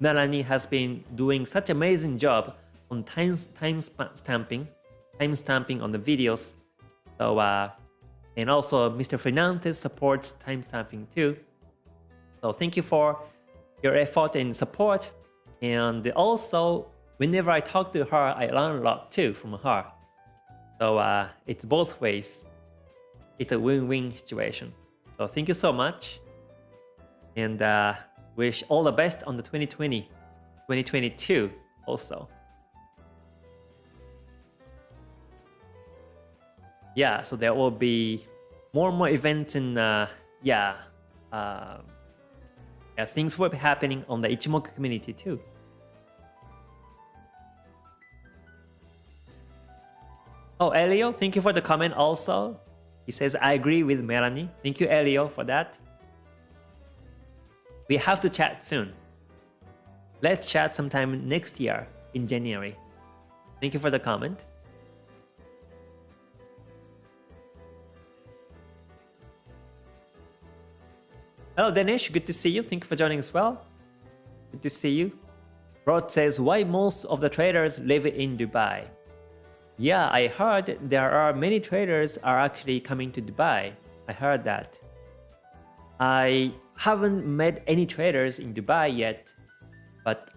Melanie has been doing such an amazing job on time stamping on the videos. So and also Mr. Fernandez supports time stamping too. So thank you for your effort and support. And also, whenever I talk to her, I learn a lot too from her. So it's both ways. It's a win-win situation. So thank you so much. And wish all the best on the 2020, 2022 also. Yeah, so there will be more and more events and things will be happening on the Ichimoku community too. Oh, Elio, thank you for the comment also. He says, I agree with Melanie. Thank you, Elio, for that. We have to chat soon. Let's chat sometime next year in January. Thank you for the comment. Hello, Danish. Good to see you. Thank you for joining as well. Good to see you. Rod says, why most of the traders live in Dubai? Yeah, I heard there are many traders are actually coming to Dubai. I heard that. I haven't met any traders in Dubai yet, but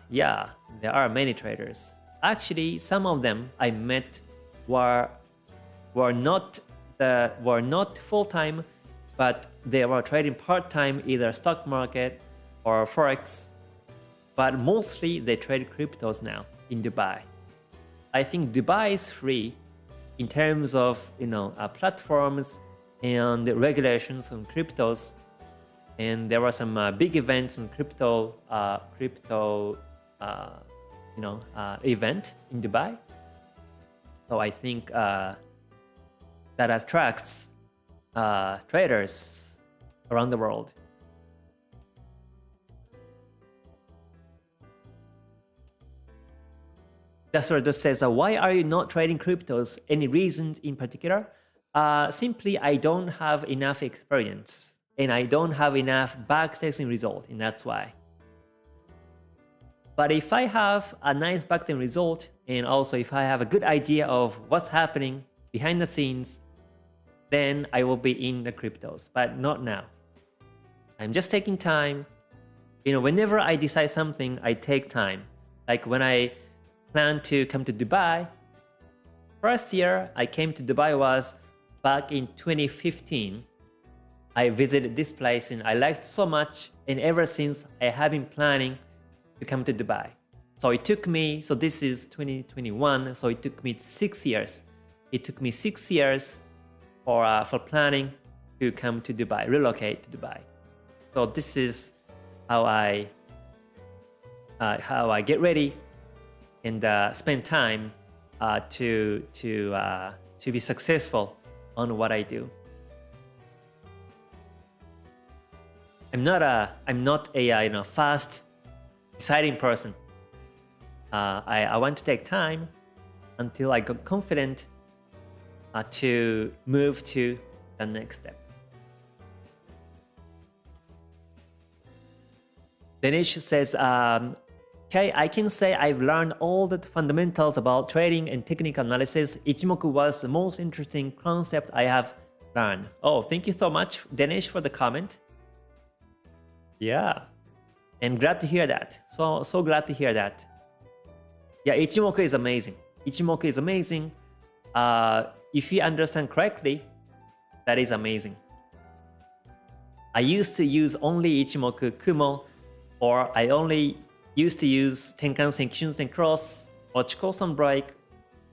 yeah, there are many traders. Actually, some of them I met were not full-time, but they were trading part-time, either stock market or Forex but mostly they trade cryptos now in Dubai. I think Dubai is free in terms of platforms and regulations on cryptos, and there were some big events in crypto event in Dubai. So I think that attracts traders around the world. Tester just says, why are you not trading cryptos? Any reasons in particular? Simply, I don't have enough experience and I don't have enough backtesting result, and that's why. But if I have a nice backtesting result, and also if I have a good idea of what's happening behind the scenes, then I will be in the cryptos, but not now. I'm just taking time. Whenever I decide something, I take time. Like when I plan to come to Dubai, first year I came to Dubai was back in 2015. I visited this place and I liked so much, and ever since I have been planning to come to Dubai. So it took me, so this is 2021, so it took me 6 years. It took me 6 years for planning to come to Dubai, relocate to Dubai. So this is how I get ready and spend time to be successful on what I do. I'm not a fast deciding person. I want to take time until I got confident to move to the next step. Danish says, okay, I can say I've learned all the fundamentals about trading and technical analysis. Ichimoku was the most interesting concept I have learned. Oh, thank you so much, Danish, for the comment. Yeah, and glad to hear that. So glad to hear that. Yeah, Ichimoku is amazing. Ichimoku is amazing. If you understand correctly, that is amazing. I used to use only Ichimoku Kumo, or I only used to use Tenkan-sen, Kijun-sen Cross, or Chikou-sen Break,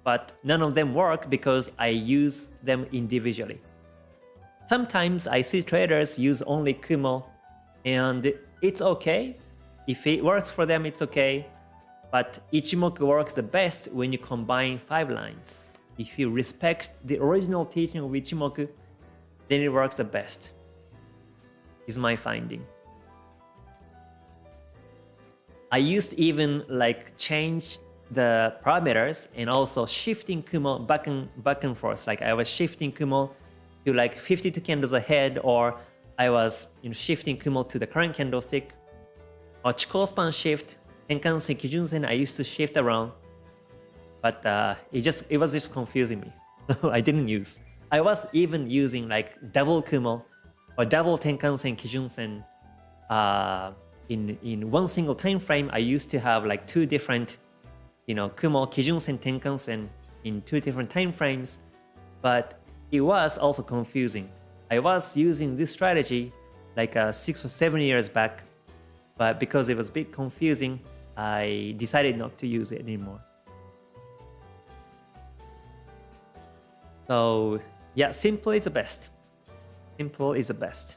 but none of them work because I use them individually. Sometimes I see traders use only Kumo, and it's okay. If it works for them, it's okay. But Ichimoku works the best when you combine 5 lines. If you respect the original teaching of Ichimoku, then it works the best, is my finding. I used to even change the parameters and also shifting Kumo back and forth. Like I was shifting Kumo to 52 candles ahead, or I was shifting Kumo to the current candlestick, or Chikou span shift, Tenkan-sen, Kijun-sen, I used to shift around, but it was just confusing me. I didn't use. I was even using double Kumo or double Tenkan-sen, Kijun-sen. In one single time frame, I used to have 2 different, Kumo, Kijun-sen, Tenkan-sen in 2 different time frames, but it was also confusing. I was using this strategy 6 or 7 years back, but because it was a bit confusing, I decided not to use it anymore. So yeah, simple is the best. Simple is the best.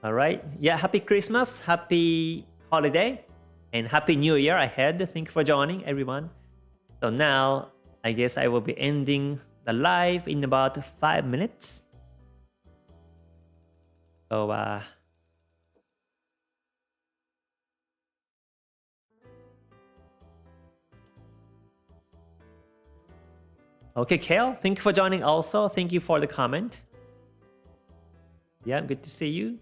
All right. Yeah, happy Christmas, happy holiday, and happy New Year ahead. Thank you for joining, everyone. So now, I guess I will be ending the live in about 5 minutes. So, okay, Kale, thank you for joining also. Thank you for the comment. Yeah, good to see you.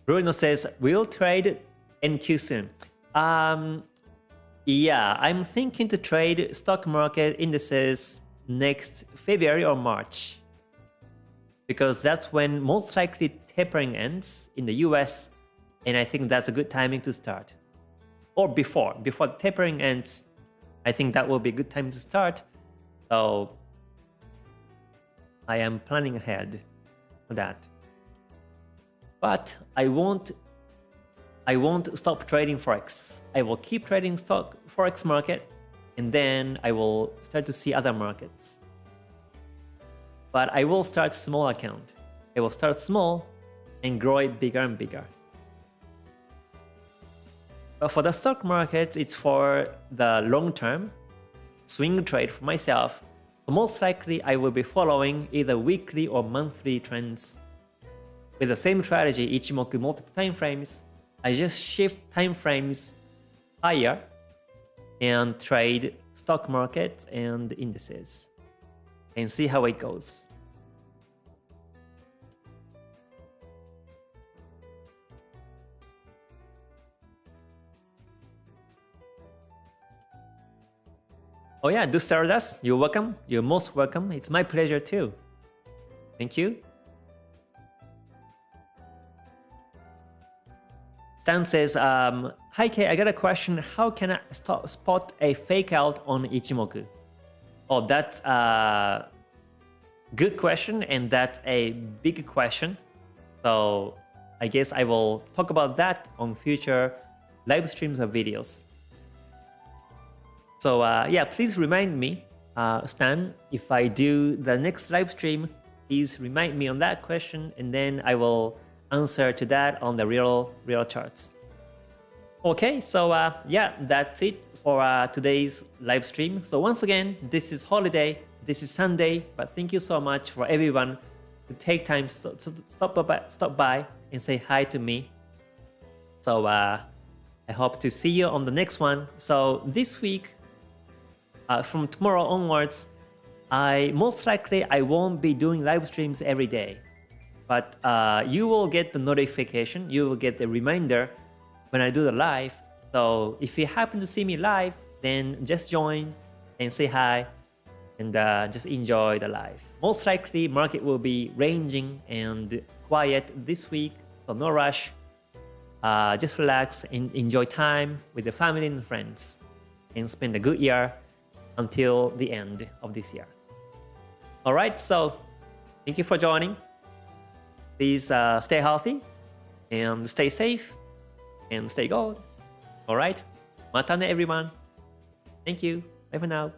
Bruno says, we'll trade NQ soon. Yeah, I'm thinking to trade stock market indices next February or March, because that's when most likely tapering ends in the US, and I think that's a good timing to start. Or before tapering ends, I think that will be a good time to start. So I am planning ahead for that. But I won't stop trading Forex. I will keep trading Forex market, and then I will start to see other markets. But I will start small account. I will start small and grow it bigger and bigger. But for the stock market, it's for the long term swing trade for myself. Most likely, I will be following either weekly or monthly trends. With the same strategy, Ichimoku multiple time frames, I just shift time frames higher and trade stock market and indices and see how it goes. Oh yeah, do Stardust, you're welcome. You're most welcome. It's my pleasure too. Thank you. Stan says, hi Kay, I got a question. How can I spot a fake out on Ichimoku? Oh, that's a good question, and that's a big question. So I guess I will talk about that on future live streams or videos. So yeah, please remind me, Stan, if I do the next live stream, please remind me on that question, and then I will answer to that on the real charts. Okay, so yeah, that's it for today's live stream. So once again, this is holiday, this is Sunday, but thank you so much for everyone to take time to stop by and say hi to me. So I hope to see you on the next one. So this week, from tomorrow onwards, most likely I won't be doing live streams every day, but you will get the notification, you will get the reminder when I do the live. So if you happen to see me live, then just join and say hi and just enjoy the live. Most likely market will be ranging and quiet this week, so no rush. Just relax and enjoy time with the family and friends and spend a good year until the end of this year. All right, so thank you for joining. Please stay healthy and stay safe and stay gold. All right, mata ne everyone. Thank you. Bye for now.